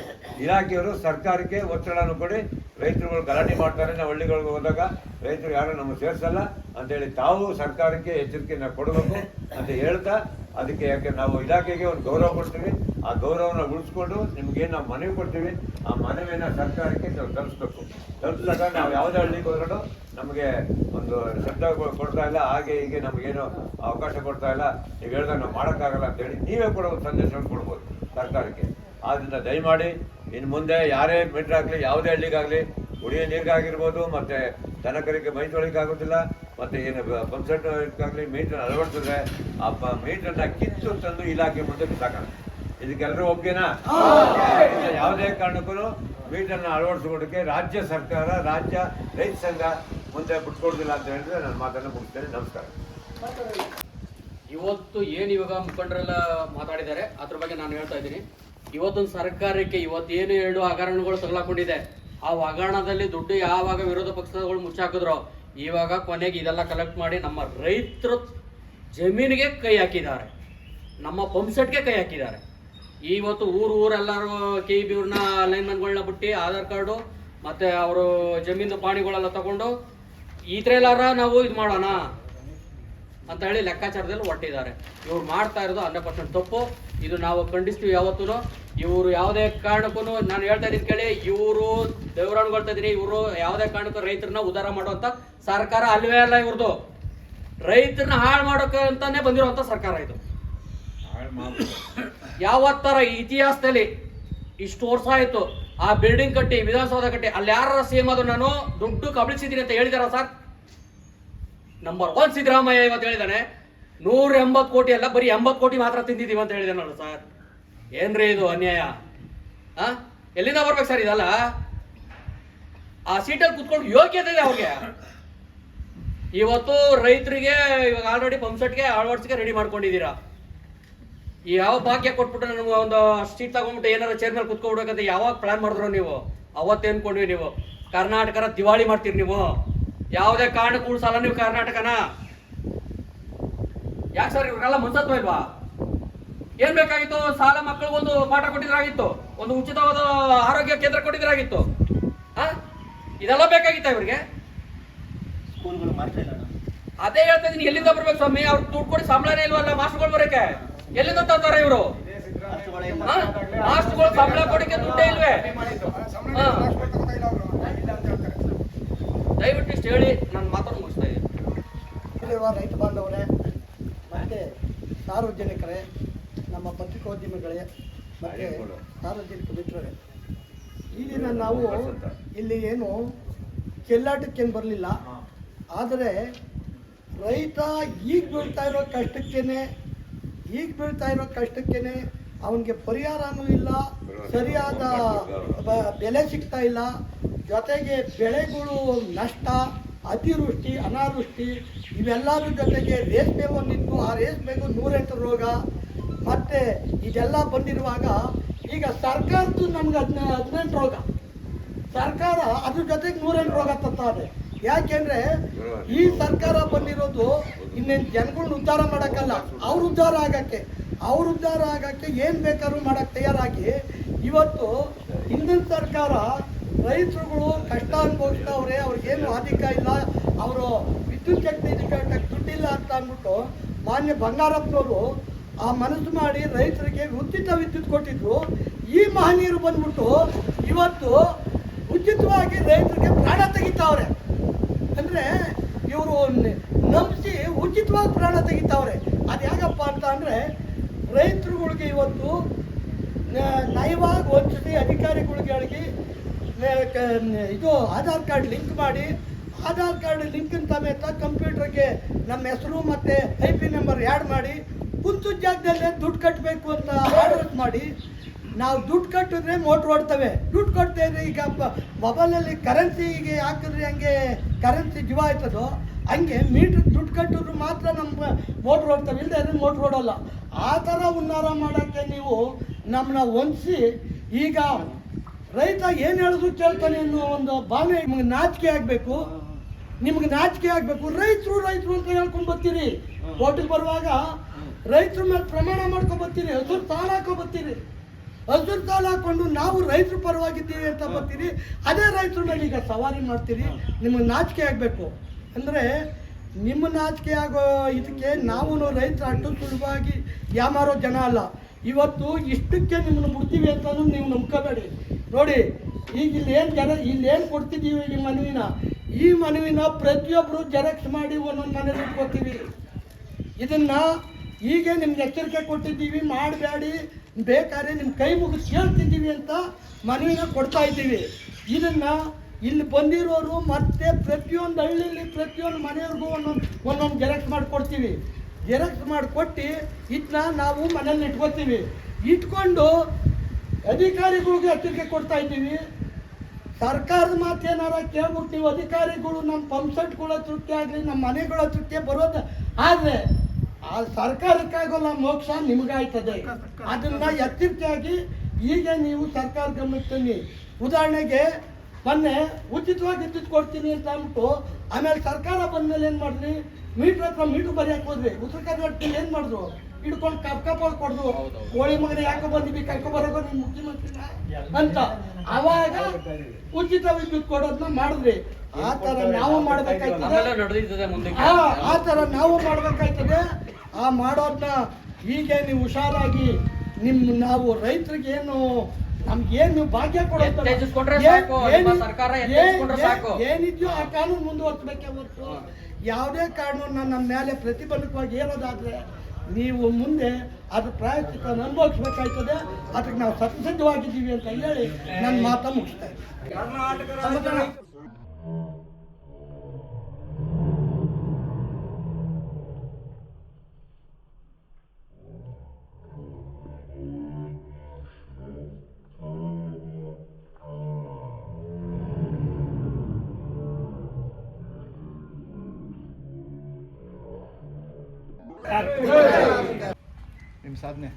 S5: ಇಲಾಖೆಯವರು ಸರ್ಕಾರಕ್ಕೆ ಒತ್ತಡವನ್ನು ಕೊಡಿ. ರೈತರುಗಳು ಗಲಾಟೆ ಮಾಡ್ತಾರೆ, ನಾವು ಹಳ್ಳಿಗಳಿಗೆ ಹೋದಾಗ ರೈತರು ಯಾರು ನಮಗೆ ಸೇರಿಸಲ್ಲ ಅಂತೇಳಿ ತಾವು ಸರ್ಕಾರಕ್ಕೆ ಎಚ್ಚರಿಕೆಯನ್ನು ಕೊಡಬೇಕು ಅಂತ ಹೇಳ್ತಾ, ಅದಕ್ಕೆ ಯಾಕೆ ನಾವು ಇಲಾಖೆಗೆ ಒಂದು ಗೌರವ ಕೊಡ್ತೀವಿ, ಆ ಗೌರವನ ಉಳಿಸ್ಕೊಂಡು ನಿಮ್ಗೇನು ನಾವು ಮನವಿ ಕೊಡ್ತೀವಿ, ಆ ಮನವಿನ ಸರ್ಕಾರಕ್ಕೆ ನಾವು ತಲುಪಿಸ್ಬೇಕು. ತಲುಪಿಸಿದಾಗ ನಾವು ಯಾವುದೇ ಹಳ್ಳಿಗೆ ಹೋದ್ರೂ ನಮಗೆ ಒಂದು ಶಬ್ದ ಕೊಡ್ತಾ ಇಲ್ಲ, ಹಾಗೆ ಹೀಗೆ ನಮಗೇನು ಅವಕಾಶ ಕೊಡ್ತಾ ಇಲ್ಲ, ನೀವು ಹೇಳಿದಾಗ ನಾವು ಮಾಡೋಕ್ಕಾಗಲ್ಲ ಅಂತೇಳಿ ನೀವೇ ಕೂಡ ಒಂದು ಸಂದೇಶವನ್ನು ಕೊಡ್ಬೋದು ಸರ್ಕಾರಕ್ಕೆ. ಆದ್ದರಿಂದ ದಯಮಾಡಿ ಇನ್ನು ಮುಂದೆ ಯಾರೇ ಮೀಟ್ರ್ ಆಗಲಿ, ಯಾವುದೇ ಹಳ್ಳಿಗಾಗಲಿ, ಕುಡಿಯೋ ನೀರಿಗಾಗಿರ್ಬೋದು, ಮತ್ತು ದನಕರಿಗೆ ಮೈ ತೊಳಿಕಾಗೋದಿಲ್ಲ, ಮತ್ತು ಏನು ಪಂಪ್ಸೆಟ್ಗಾಗಲಿ ಮೀಟ್ರನ್ನ ಅಳವಡಿಸಿದ್ರೆ ಆ ಮೀಟ್ರನ್ನ ಕಿತ್ತು ತಂದು ಇಲಾಖೆ ಮುಂದೆ ಬಿಸಾಕೋಣ. ಇದಕ್ಕೆಲ್ಲರೂ ಒಪ್ಗೆನಾ? ಯಾವುದೇ ಕಾರಣಕ್ಕೂ ಮೀಟರ್ನ ಅಳವಡಿಸಿಕೊಡೋಕ್ಕೆ ರಾಜ್ಯ ಸರ್ಕಾರ, ರಾಜ್ಯ ರೈತ ಸಂಘ ಮುಂದೆ ಬಿಟ್ಕೊಡೋದಿಲ್ಲ ಅಂತ ಹೇಳಿದ್ರೆ ನನ್ನ ಮಾತನ್ನು ಮುಗಿಸ್ತೇನೆ. ನಮಸ್ಕಾರ.
S6: ಇವತ್ತು ಏನು ಇವಾಗ ಮುಖಂಡರೆಲ್ಲ ಮಾತಾಡಿದ್ದಾರೆ ಅದ್ರ ಬಗ್ಗೆ ನಾನು ಹೇಳ್ತಾ ಇದ್ದೀನಿ. ಇವತ್ತೊಂದು ಸರ್ಕಾರಕ್ಕೆ ಇವತ್ತೇನು 2 ಹಗರಣಗಳು ತಗಲಾಕೊಂಡಿದೆ, ಆ ಹಗರಣದಲ್ಲಿ ದುಡ್ಡು ಯಾವಾಗ ವಿರೋಧ ಪಕ್ಷಗಳು ಮುಚ್ಚಾಕಿದ್ರು, ಇವಾಗ ಕೊನೆಗೆ ಇದೆಲ್ಲ ಕಲೆಕ್ಟ್ ಮಾಡಿ ನಮ್ಮ ರೈತರು ಜಮೀನಿಗೆ ಕೈ ಹಾಕಿದ್ದಾರೆ, ನಮ್ಮ ಪಂಪ್ಸೆಟ್ಗೆ ಕೈ ಹಾಕಿದ್ದಾರೆ. ಇವತ್ತು ಊರೆಲ್ಲರೂ KEB ಅವ್ರನ್ನ ಲೈನ್ಮನ್ಗಳನ್ನ ಬಿಟ್ಟು ಆಧಾರ್ ಕಾರ್ಡು ಮತ್ತು ಅವರು ಜಮೀನು ಪಾಣಿಗಳೆಲ್ಲ ತಗೊಂಡು ಈ ಥರ ಎಲ್ಲಾರ ನಾವು ಇದು ಮಾಡೋಣ ಅಂತ ಹೇಳಿ ಲೆಕ್ಕಾಚಾರದಲ್ಲಿ ಹೊಟ್ಟಿದ್ದಾರೆ. ಇವ್ರು ಮಾಡ್ತಾ ಇರೋದು 100% ತಪ್ಪು. ಇದು ನಾವು ಖಂಡಿಸ್ತೀವಿ ಯಾವತ್ತೂ. ಇವರು ಯಾವುದೇ ಕಾರಣಕ್ಕೂ, ನಾನು ಹೇಳ್ತಾ ಇದ್ದೀನಿ ಕೇಳಿ, ಇವರು ದೇವರಾಣ್ಕೊಳ್ತಾ ಇದ್ದೀನಿ, ಇವರು ಯಾವುದೇ ಕಾರಣಕ್ಕೂ ರೈತರನ್ನ ಉದ್ಧಾರ ಮಾಡುವಂಥ ಸರ್ಕಾರ ಅಲ್ವೇ ಅಲ್ಲ. ಇವ್ರದ್ದು ರೈತರನ್ನ ಹಾಳು ಮಾಡೋಕೆ ಅಂತಾನೆ ಬಂದಿರುವಂಥ ಸರ್ಕಾರ ಇದು. ಯಾವತ್ತರ ಇತಿಹಾಸದಲ್ಲಿ ಇಷ್ಟು ವರ್ಷ ಆಯಿತು ಆ ಬಿಲ್ಡಿಂಗ್ ಕಟ್ಟಿ, ವಿಧಾನಸೌಧ ಕಟ್ಟಿ, ಅಲ್ಲಿ ಯಾರ CM ಅದು ನಾನು ದುಡ್ಡು ಕಬಳಿಸಿದ್ದೀನಿ ಅಂತ ಹೇಳಿದಾರ ಸರ್? ನಂಬರ್ 1 ಸಿದ್ದರಾಮಯ್ಯ ಇವತ್ತು ಹೇಳಿದಾನೆ 180 ಕೋಟಿ ಅಲ್ಲ, ಬರೀ 80 ಕೋಟಿ ಮಾತ್ರ ತಿಂದಿದ್ದೀವಿ ಅಂತ ಹೇಳಿದಾನಲ್ಲ ಸರ್. ಏನ್ರಿ ಇದು ಅನ್ಯಾಯ? ಎಲ್ಲಿಂದ ಬರ್ಬೇಕು ಸರ್ ಇದಲ್ಲ? ಆ ಸೀಟಲ್ಲಿ ಕುತ್ಕೊಂಡು ಯೋಗ್ಯತೆ ಇದೆ ಅವ್ರಿಗೆ. ಇವತ್ತು ರೈತರಿಗೆ ಇವಾಗ ಆಲ್ರೆಡಿ ಪಂಪ್ಸೆಟ್ಗೆ ಅಳವಡಿಸಿಗೆ ರೆಡಿ ಮಾಡ್ಕೊಂಡಿದ್ದೀರಾ. ಈ ಯಾವ ಭಾಗ್ಯ ಕೊಟ್ಬಿಟ್ಟು ನಮ್ಗೆ ಒಂದು ಸೀಟ್ ತಗೊಂಡ್ಬಿಟ್ಟು ಏನಾರ ಚೇರ್ ಮೇಲೆ ಕುತ್ಕೊಬಿಡ್ಬೇಕಂತ ಯಾವಾಗ ಪ್ಲಾನ್ ಮಾಡಿದ್ರು ನೀವು? ಅವತ್ತೇನ್ಕೊಂಡ್ವಿ ನೀವು ಕರ್ನಾಟಕನ ದಿವಾಳಿ ಮಾಡ್ತೀರಿ ನೀವು. ಯಾವುದೇ ಕಾರಣಕ್ಕೂ ಉಳಿಸಲ್ಲ ನೀವು ಕರ್ನಾಟಕನ. ಯಾಕೆ ಸರ್ ಇವ್ರಿಗೆಲ್ಲ ಮನ್ಸತ್ವ ಇಲ್ವಾ? ಏನ್ ಬೇಕಾಗಿತ್ತು? ಸಾಲ ಮಕ್ಕಳಿಗೆ ಒಂದು ಪಾಠ ಕೊಟ್ಟಿದ್ರಾಗಿತ್ತು, ಒಂದು ಉಚಿತವಾದ ಆರೋಗ್ಯ ಕೇಂದ್ರ ಕೊಟ್ಟಿದ್ರಾಗಿತ್ತು. ಇದೆಲ್ಲ ಬೇಕಾಗಿತ್ತ ಇವ್ರಿಗೆ? ಅದೇ ಹೇಳ್ತಾ ಇದೀನಿ, ಎಲ್ಲಿಂದ ಬರ್ಬೇಕು ಸ್ವಾಮಿ? ಅವ್ರಿಗೆ ದುಡ್ಡು ಕೊಡಿ, ಸಂಬಳನೇ ಇಲ್ವಲ್ಲ ಮಾಸ್ಟರ್ಗಳು ಬರೋಕೆ. ಎಲ್ಲಿಂದ ತಂತಾರೆ ಇವರು? ಮಾಸ್ಟರ್ಗಳು ಸಂಬಳ ಕೊಡಕ್ಕೆ ದುಡ್ಡೇ ಇಲ್ವೇ? ದಯವಿಟ್ಟು ಇಷ್ಟು ಹೇಳಿ ನನ್ನ ಮಾತನ್ನು ಮುಗಿಸ್ತಾ ಇದ್ದೀನಿ.
S7: ರೈತ ಬಾಂಧವರೇ ಮತ್ತು ಸಾರ್ವಜನಿಕರೇ, ನಮ್ಮ ಪತ್ರಿಕೋದ್ಯಮಿಗಳೇ ಮತ್ತು ಸಾರ್ವಜನಿಕ ಮಿತ್ರರೇ, ಈ ದಿನ ನಾವು ಇಲ್ಲಿ ಏನು ಚೆಲ್ಲಾಟಕ್ಕೇನು ಬರಲಿಲ್ಲ. ಆದರೆ ರೈತ ಈಗ ಬೀಳ್ತಾ ಇರೋ ಕಷ್ಟಕ್ಕೇನೆ ಅವನಿಗೆ ಪರಿಹಾರನೂ ಇಲ್ಲ, ಸರಿಯಾದ ಬೆಲೆ ಸಿಗ್ತಾ ಇಲ್ಲ. ಜೊತೆಗೆ ಬೆಳೆಗಳು ನಷ್ಟ, ಅತಿವೃಷ್ಟಿ, ಅನಾವೃಷ್ಟಿ ಇವೆಲ್ಲರ ಜೊತೆಗೆ ರೇಷ್ಮೆ ಒಂದಿತ್ತು, ಆ ರೇಷ್ಮೆಗೂ 108 ರೋಗ ಮತ್ತು ಇದೆಲ್ಲ ಬಂದಿರುವಾಗ ಈಗ ಸರ್ಕಾರದ್ದು ನಮ್ಗೆ 18 ರೋಗ, ಸರ್ಕಾರ ಅದ್ರ ಜೊತೆಗೆ 108 ರೋಗ ತರ್ತಾರೆ. ಯಾಕೆಂದರೆ ಈ ಸರ್ಕಾರ ಬಂದಿರೋದು ಇನ್ನೇನು ಜನಗಳನ್ನ ಉದ್ಧಾರ ಮಾಡೋಕ್ಕಲ್ಲ, ಅವ್ರ ಉದ್ಧಾರ ಆಗಕ್ಕೆ ಏನು ಬೇಕಾದ್ರೂ ಮಾಡೋಕ್ಕೆ ತಯಾರಾಗಿ ಇವತ್ತು ಹಿಂದಿನ ಸರ್ಕಾರ ರೈತರುಗಳು ಕಷ್ಟ ಅನುಭವಿಸ್ತವ್ರೆ, ಅವ್ರಿಗೇನು ಆಧಿಕ ಇಲ್ಲ, ಅವರು ವಿದ್ಯುತ್ ಶಕ್ತಿ ದುಡ್ಡಿಲ್ಲ ಅಂತ ಅಂದ್ಬಿಟ್ಟು ಮಾನ್ಯ ಬಂಗಾರಪ್ಪನವರು ಆ ಮನಸ್ಸು ಮಾಡಿ ರೈತರಿಗೆ ಉಚಿತ ವಿದ್ಯುತ್ ಕೊಟ್ಟಿದ್ರು. ಈ ಮಹನೀಯರು ಬಂದ್ಬಿಟ್ಟು ಇವತ್ತು ಉಚಿತವಾಗಿ ರೈತರಿಗೆ ಪ್ರಾಣ ತೆಗಿತಾವ್ರೆ. ಅಂದರೆ ಇವರು ನಂಬಿಸಿ ಉಚಿತವಾಗಿ ಪ್ರಾಣ ತೆಗಿತಾವ್ರೆ. ಅದು ಯಾಕಪ್ಪ ಅಂತ ಅಂದರೆ ರೈತರುಗಳಿಗೆ ಇವತ್ತು ನಯವಾಗಿ ವಂಚಿಸಿ ಅಧಿಕಾರಿಗಳಿಗೆ ಇದು ಆಧಾರ್ ಕಾರ್ಡ್ ಲಿಂಕ್ ಮಾಡಿ, ಆಧಾರ್ ಕಾರ್ಡ್ ಲಿಂಕಿನ ಸಮೇತ ಕಂಪ್ಯೂಟರ್ಗೆ ನಮ್ಮ ಹೆಸರು ಮತ್ತು IP ನಂಬರ್ ಆ್ಯಡ್ ಮಾಡಿ ಕುಂತು ಜಾಗದಲ್ಲೇ ದುಡ್ಡು ಕಟ್ಟಬೇಕು ಅಂತ ಆರ್ಡರ್ ಮಾಡಿ, ನಾವು ದುಡ್ಡು ಕಟ್ಟಿದ್ರೆ ಮೋಟ್ರ್ ಓಡ್ತವೆ, ದುಡ್ಡು ಕೊಡ್ತಾ ಇದ್ರೆ ಈಗ ಮೊಬೈಲಲ್ಲಿ ಕರೆನ್ಸಿಗೆ ಹಾಕಿದ್ರೆ ಹಂಗೆ ಕರೆನ್ಸಿ ಜೀವ ಆಯ್ತದೋ ಹಂಗೆ ಮೀಟ್ರ್ ದುಡ್ಡು ಕಟ್ಟಿದ್ರು ಮಾತ್ರ ನಮ್ಮ ಮೋಟ್ರ್ ಓಡ್ತವೆ, ಇಲ್ಲದೆ ಅದನ್ನು ಮೋಟ್ರ್ ಓಡೋಲ್ಲ. ಆ ಥರ ಉನ್ನಾರ ಮಾಡೋಕ್ಕೆ ನೀವು ನಮ್ಮನ್ನ ಹೊಂದಿಸಿ ಈಗ ರೈತ ಏನು ಹೇಳಿದ್ರು ಕೇಳ್ತಾನೆ ಅನ್ನೋ ಒಂದು ಭಾವನೆ ನಿಮ್ಗೆ ನಾಚಿಕೆ ಆಗಬೇಕು. ರೈತರು ಅಂತ ಹೇಳ್ಕೊಂಡು ಬರ್ತೀರಿ, ಕೋರ್ಟಿಗೆ ಬರುವಾಗ ರೈತರ ಮೇಲೆ ಪ್ರಮಾಣ ಮಾಡ್ಕೊಂಡು ಬರ್ತೀರಿ, ಹಸರು ತಾಳು ಹಾಕೋ ಬರ್ತೀರಿ. ಹಸಿರು ಸಾಲ ಹಾಕೊಂಡು ನಾವು ರೈತರ ಪರವಾಗಿದ್ದೀವಿ ಅಂತ ಬರ್ತೀರಿ, ಅದೇ ರೈತರ ಮೇಲೆ ಈಗ ಸವಾರಿ ಮಾಡ್ತೀರಿ. ನಿಮಗೆ ನಾಚಿಕೆ ಆಗಬೇಕು. ಅಂದರೆ ನಿಮ್ಮ ನಾಚಿಕೆ ಆಗೋ ಇದಕ್ಕೆ ನಾವು ರೈತರ ಅಷ್ಟು ಸುಲಭವಾಗಿ ಯಾಮಾರೋ ಜನ ಅಲ್ಲ. ಇವತ್ತು ಇಷ್ಟಕ್ಕೆ ನಿಮ್ಮನ್ನು ಬಿಡ್ತೀವಿ ಅಂತಲೂ ನೀವು ನಂಬ್ಕೋಬೇಡಿ. ನೋಡಿ, ಈಗ ಇಲ್ಲೇನು ಕೊಡ್ತಿದ್ದೀವಿ ಈ ಮನವಿನ ಪ್ರತಿಯೊಬ್ಬರು ಜೆರಾಕ್ಸ್ ಮಾಡಿ ಒಂದೊಂದು ಮನೇಲಿ ಇಟ್ಕೋತೀವಿ. ಇದನ್ನು ಹೀಗೆ ನಿಮ್ಗೆ ಎಚ್ಚರಿಕೆ ಕೊಟ್ಟಿದ್ದೀವಿ, ಮಾಡಬೇಡಿ, ಬೇಕಾದ್ರೆ ನಿಮ್ಮ ಕೈ ಮುಗಿದು ಕೇಳ್ತಿದ್ದೀವಿ ಅಂತ ಮನವಿನ ಕೊಡ್ತಾ ಇದ್ದೀವಿ. ಇದನ್ನು ಇಲ್ಲಿ ಬಂದಿರೋರು ಮತ್ತೆ ಪ್ರತಿಯೊಂದು ಹಳ್ಳಿಲಿ ಪ್ರತಿಯೊಂದು ಮನೆಯವ್ರಿಗೂ ಒಂದೊಂದು ಜೆರಾಕ್ಸ್ ಮಾಡಿಕೊಡ್ತೀವಿ. ಜೆರಾಕ್ಸ್ ಮಾಡಿಕೊಟ್ಟು ಇದನ್ನ ನಾವು ಮನೇಲಿ ಇಟ್ಕೋತೀವಿ. ಇಟ್ಕೊಂಡು ಅಧಿಕಾರಿಗಳಿಗೆ ಎಚ್ಚರಿಕೆ ಕೊಡ್ತಾ ಇದ್ದೀವಿ. ಸರ್ಕಾರದ ಮಾತೇನಾರ ಕೇಳ್ಬಿಟ್ಟು ನೀವು ಅಧಿಕಾರಿಗಳು ನಮ್ಮ ಪಂಪ್ಸೆಟ್ಗಳ ಹತ್ರಕ್ಕೆ ಆಗಲಿ ನಮ್ಮ ಮನೆಗಳ ಹತ್ರಕ್ಕೆ ಬರೋದು ಆದರೆ ಆ ಸರ್ಕಾರಕ್ಕಾಗಲ್ಲ, ಮೋಕ್ಷ ನಿಮಗಾಯ್ತದೆ. ಅದನ್ನು ಎಚ್ಚರಿಕೆಯಾಗಿ ಈಗ ನೀವು ಸರ್ಕಾರ ಗಮನಕ್ಕೆ ತನ್ನಿ. ಉದಾಹರಣೆಗೆ ಮೊನ್ನೆ ಉಚಿತವಾಗಿ ವಿದ್ಯುತ್ ಕೊಡ್ತೀನಿ ಅಂತ ಅಂದ್ಬಿಟ್ಟು ಆಮೇಲೆ ಸರ್ಕಾರ ಬಂದಮೇಲೆ ಏನು ಮಾಡಿದ್ರಿ, ಮೀಟ್ರ್ ಹತ್ರ ಮೀಟ್ರ್ ಬರೆಯಕ್ಕೆ ಹೋದ್ರಿ. ಉತ್ತರ ಕರ್ನಾಟಕದಲ್ಲಿ ಏನು ಮಾಡಿದ್ರು, ಹಿಡ್ಕೊಂಡು ಕಪ್ ಕೊಡ್ದು, ಕೋಳಿ ಮಗನ ಯಾಕೋ ಬಂದಿದ್ವಿ ಕರ್ಕೊಬರೋದು ನಿಮ್ಮ ಮುಖ್ಯಮಂತ್ರಿನ ಅಂತ ಅವಾಗ ಉಚಿತ ವಿದ್ಯುತ್ ಕೊಡೋದನ್ನ ಮಾಡಿದ್ರಿ. ಆ ಥರ ನಾವು ಮಾಡಬೇಕಾಯ್ತದೆ. ಆ ಥರ ನಾವು ಮಾಡಬೇಕಾಯ್ತದೆ. ಆ ಮಾಡೋದನ್ನ ಈಗ ನೀವು ಹುಷಾರಾಗಿ ನಾವು ರೈತರಿಗೆ ಏನು ನಮ್ಗೇನು ನೀವು ಭಾಗ್ಯ ಕೊಡೋದು ಏನಿದೆಯೋ ಆ ಕಾನೂನು ಮುಂದುವರ್ಸಬೇಕೇ ಹೊರತು ಯಾವುದೇ ಕಾನೂನನ್ನ ನಮ್ಮ ಮೇಲೆ ಪ್ರತಿಬಂಧಕವಾಗಿ ಹೇಳೋದಾದ್ರೆ ನೀವು ಮುಂದೆ ಅದ್ರ ಪ್ರಾಯಶ್ಚಿತ್ತ ಅನುಭವಿಸ್ಬೇಕಾಯ್ತದೆ. ಅದಕ್ಕೆ ನಾವು ಸತ್ಸಜ್ಜವಾಗಿದ್ದೀವಿ ಅಂತ ಹೇಳಿ ನನ್ನ ಮಾತ ಮುಗಿಸ್ತಾ ಇದ್ದೀನಿ.
S3: ಕರ್ನಾಟಕ ರಾಜ್ಯ
S2: ನಿಮ್ಮ ಸಾಧನೆ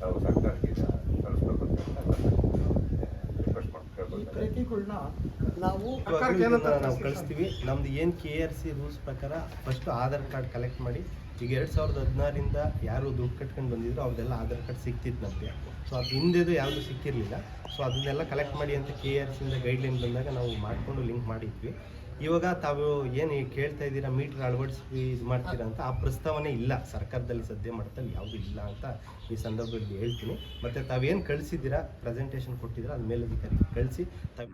S5: ನಾವು ಸರ್ಕಾರಕ್ಕೆ ತರಿಸ್ಬೇಕು ಅಂತ ರಿಕ್ವೆಸ್ಟ್
S7: ಈ
S5: ಮಾಡ್ತೀವಿ.
S7: ಪ್ರತಿಗಳನ್ನ ನಾವು
S2: ಸರ್ಕಾರಕ್ಕೆ ಏನಂತ
S8: ನಾವು ಕಳಿಸ್ತೀವಿ. ನಮ್ದು ಏನು KRC ರೂಲ್ಸ್ ಪ್ರಕಾರ ಫಸ್ಟು ಆಧಾರ್ ಕಾರ್ಡ್ ಕಲೆಕ್ಟ್ ಮಾಡಿ, ಈಗ 2016ರಿಂದ ಯಾರು ದುಡ್ಡು ಕಟ್ಕೊಂಡು ಬಂದಿದ್ರು ಅವ್ರದ್ದೆಲ್ಲ ಆಧಾರ್ ಕಾರ್ಡ್ ಸಿಕ್ತಿತ್ತು ನಮಗೆ. ಸೊ ಅದು ಹಿಂದೆದು ಯಾವುದು ಸಿಕ್ಕಿರಲಿಲ್ಲ. ಸೊ ಅದನ್ನೆಲ್ಲ ಕಲೆಕ್ಟ್ ಮಾಡಿ ಅಂತ KRCಯಿಂದ ಗೈಡ್ಲೈನ್ ಬಂದಾಗ ನಾವು ಮಾಡಿಕೊಂಡು ಲಿಂಕ್ ಮಾಡಿದ್ವಿ. ಇವಾಗ ತಾವು ಏನು ಕೇಳ್ತಾ ಇದ್ದೀರಾ ಮೀಟ್ರ್ ಅಳವಡಿಸಿ ಇದು ಮಾಡ್ತೀರಾ ಅಂತ, ಆ ಪ್ರಸ್ತಾವನೆ ಇಲ್ಲ ಸರ್ಕಾರದಲ್ಲಿ ಸದ್ಯ ಮಟ್ಟದಲ್ಲಿ ಯಾವುದೂ ಇಲ್ಲ ಅಂತ ಈ ಸಂದರ್ಭದಲ್ಲಿ ಹೇಳ್ತೀನಿ. ಮತ್ತು ತಾವೇನು ಕಳಿಸಿದ್ದೀರಾ, ಪ್ರೆಸೆಂಟೇಷನ್ ಕೊಟ್ಟಿದ್ದೀರಾ, ಅದು ಮೇಲಧಿಕಾರಿಗೆ ಕಳಿಸಿ ತಾವು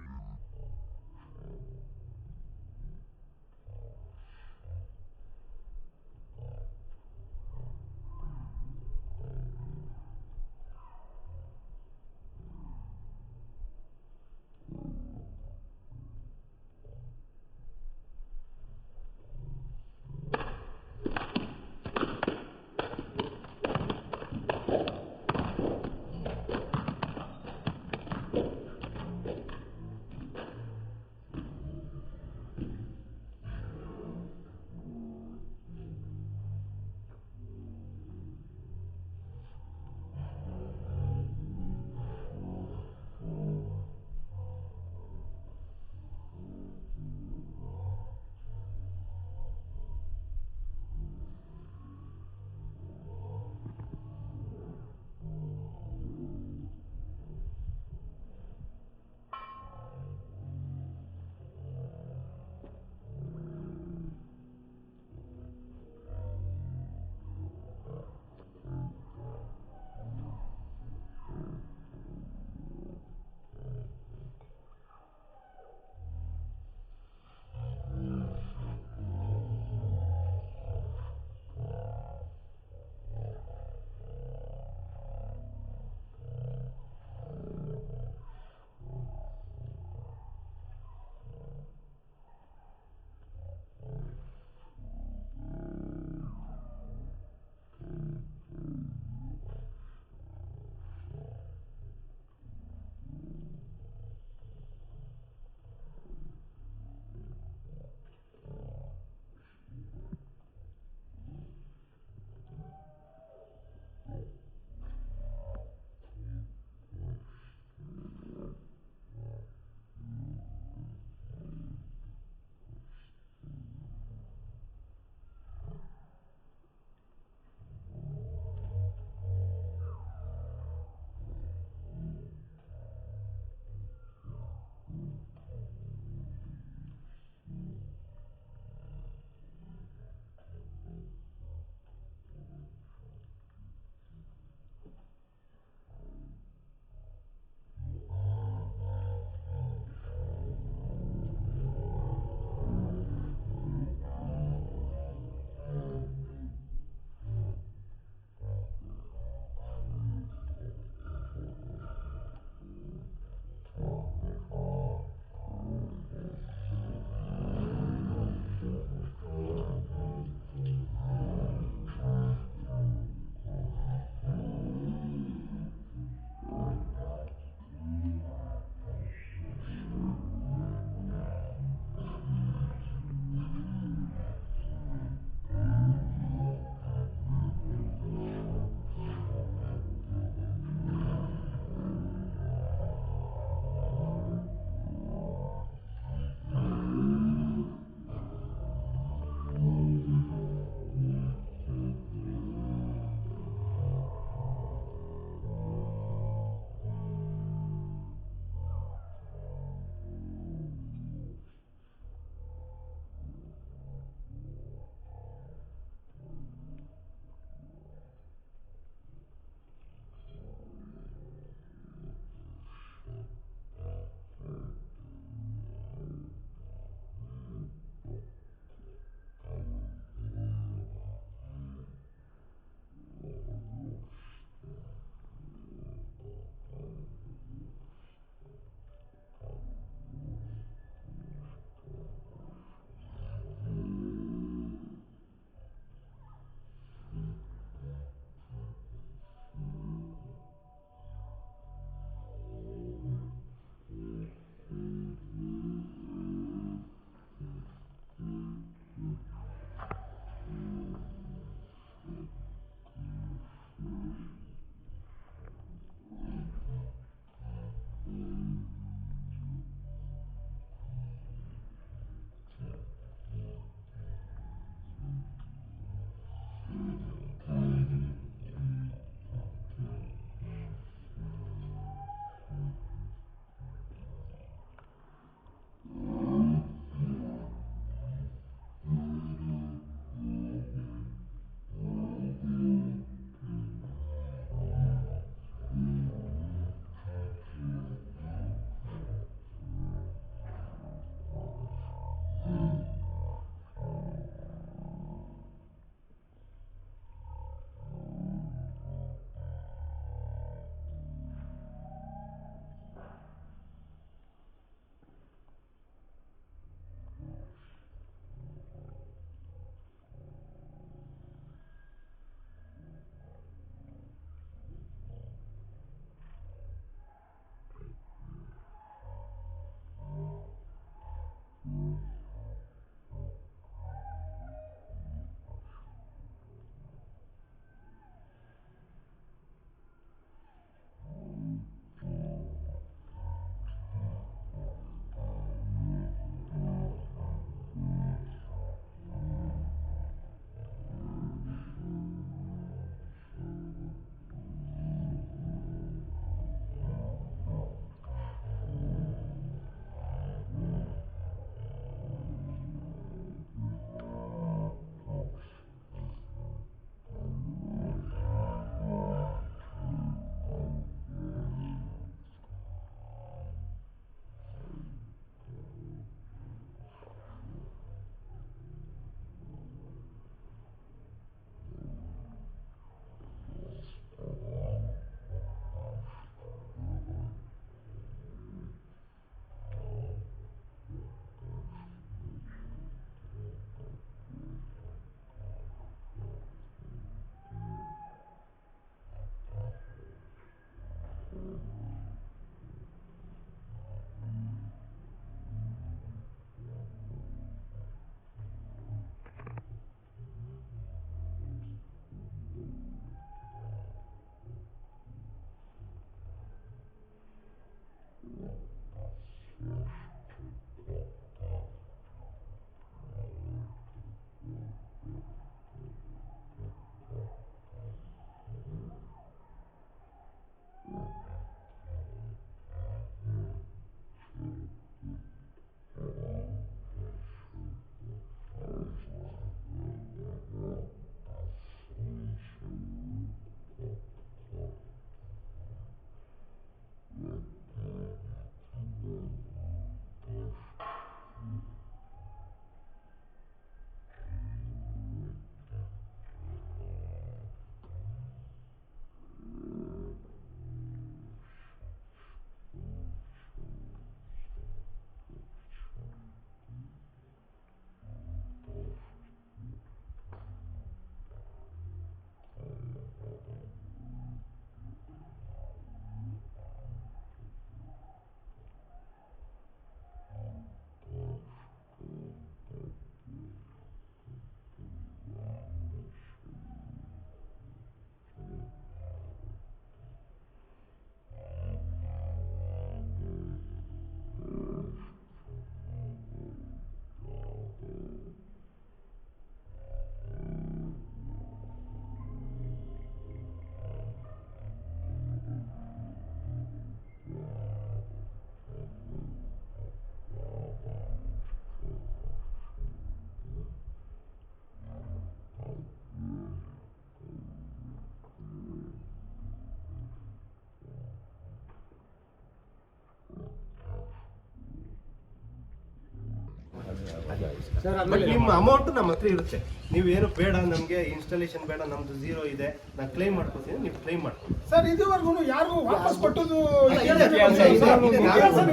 S8: ಬಟ್ ನಿಮ್ಮ ಅಮೌಂಟ್ ನಮ್ಮ ಹತ್ರ ಇರುತ್ತೆ. ನೀವೇನು ಬೇಡ, ನಮಗೆ ಇನ್ಸ್ಟಾಲೇಷನ್ ಬೇಡ, ನಮ್ದು 0 ಇದೆ, ನಾನು ಕ್ಲೈಮ್ ಮಾಡ್ಕೊತೀನಿ, ನೀವು ಕ್ಲೈಮ್ ಮಾಡ್ಕೊಳ್ಳಿ
S2: ಸರ್. ಇದುವರೆಗೂ ಯಾರಿಗೂ ವಾಪಸ್ ಕೊಟ್ಟದ್ದು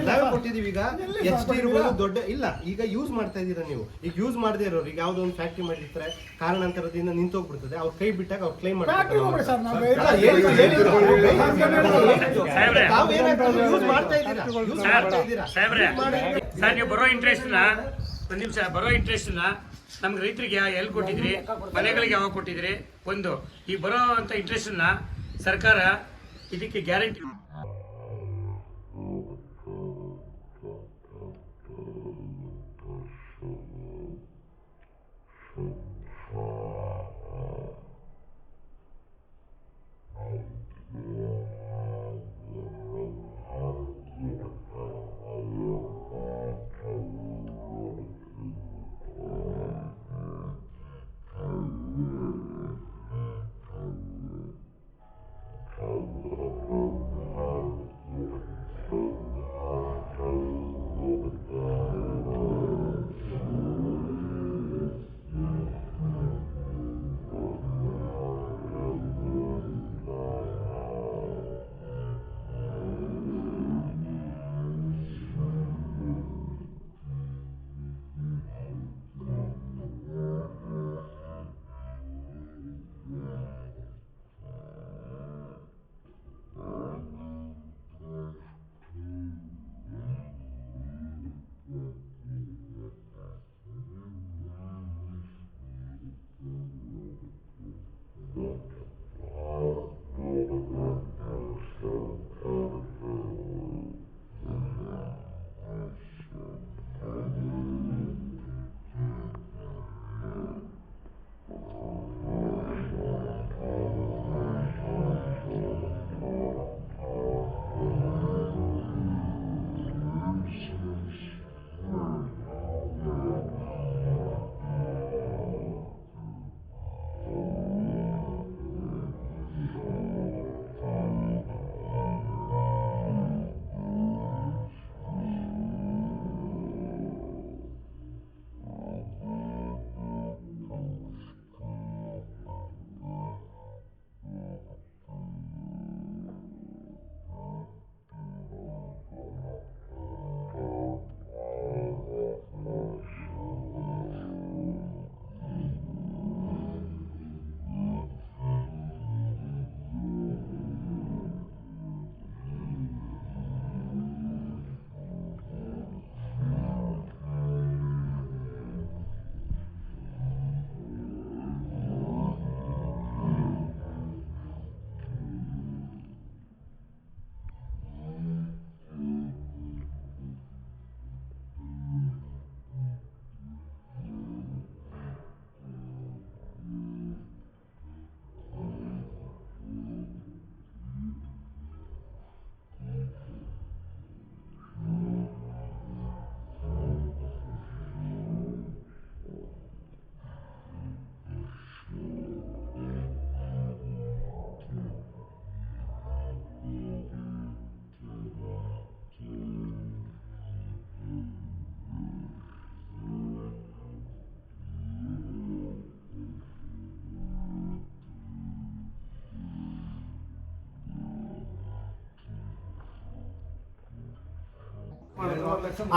S8: ನಾವೇ ಕೊಟ್ಟಿದೀವಿ. ಈಗ ಎಚ್ ಟಿ ಇರ್ಬೋದು, ದೊಡ್ಡ ಇಲ್ಲ, ಈಗ ಯೂಸ್ ಮಾಡ್ತಾ ಇದ್ದೀರಾ ನೀವು. ಈಗ ಯೂಸ್ ಮಾಡದೇ ಇರೋರು, ಈಗ ಯಾವ್ದೋ ಒಂದು ಫ್ಯಾಕ್ಟ್ರಿ ಮಾಡಿರ್ತಾರೆ, ಕಾರಣಾಂತರದಿಂದ ನಿಂತೋಗ್ಬಿಡ್ತದೆ, ಅವ್ರು ಕೈ ಬಿಟ್ಟಾಗ ಅವ್ರು ಕ್ಲೈಮ್ ಮಾಡ್ತಾರೆ. ಯೂಸ್ ಮಾಡ್ತಾ ಇದ್ದೀರಾ
S9: ಸರ್, ನೀವು ಬರೋ ಇಂಟ್ರೆಸ್ಟ್ನ ಒಂದು ನಿಮಿಷ, ಬರೋ ಇಂಟ್ರೆಸ್ಟ್ನ ನಮ್ಗೆ ರೈತರಿಗೆ ಎಲ್ಲಿ ಕೊಟ್ಟಿದ್ರಿ, ಮನೆಗಳಿಗೆ ಯಾವಾಗ ಕೊಟ್ಟಿದ್ರಿ? ಒಂದು ಈ ಬರೋ ಅಂತ ಇಂಟ್ರೆಸ್ಟ್ನ ಸರ್ಕಾರ ಇದಕ್ಕೆ ಗ್ಯಾರಂಟಿ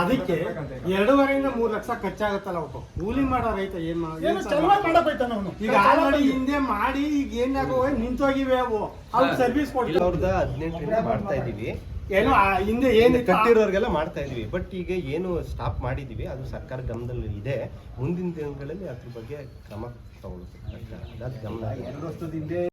S4: ಅದಕ್ಕೆ 2.5 3 ಲಕ್ಷ ಖರ್ಚಾಗುತ್ತಲ್ಲ ಒಬ್ಬ ಕೂಲಿ ಮಾಡೋ ರೈತ ಏನ್ ಈಗ ಆಲ್ರೆಡಿ ಹಿಂದೆ ಮಾಡಿ ಈಗ ಏನಾಗೋ ನಿಂತೋಗಿವೆ ಅವು ಸರ್ವಿಸ್ ಕೊಡ್ತೀವಿ.
S8: 2018 ಮಾಡ್ತಾ ಇದೀವಿ,
S4: ಏನೋ ಹಿಂದೆ ಏನು
S8: ಕಟ್ಟಿರೋರ್ಗೆಲ್ಲ ಮಾಡ್ತಾ ಇದೀವಿ. ಬಟ್ ಈಗ ಏನು ಸ್ಟಾಪ್ ಮಾಡಿದೀವಿ, ಅದು ಸರ್ಕಾರ ಗಮನದಲ್ಲಿ ಇದೆ. ಮುಂದಿನ ದಿನಗಳಲ್ಲಿ ಅದ್ರ ಬಗ್ಗೆ ಕ್ರಮ ತಗೊಳ್ಬೇಕು ಸರ್ಕಾರ. ಅದಾದ ಗಮನ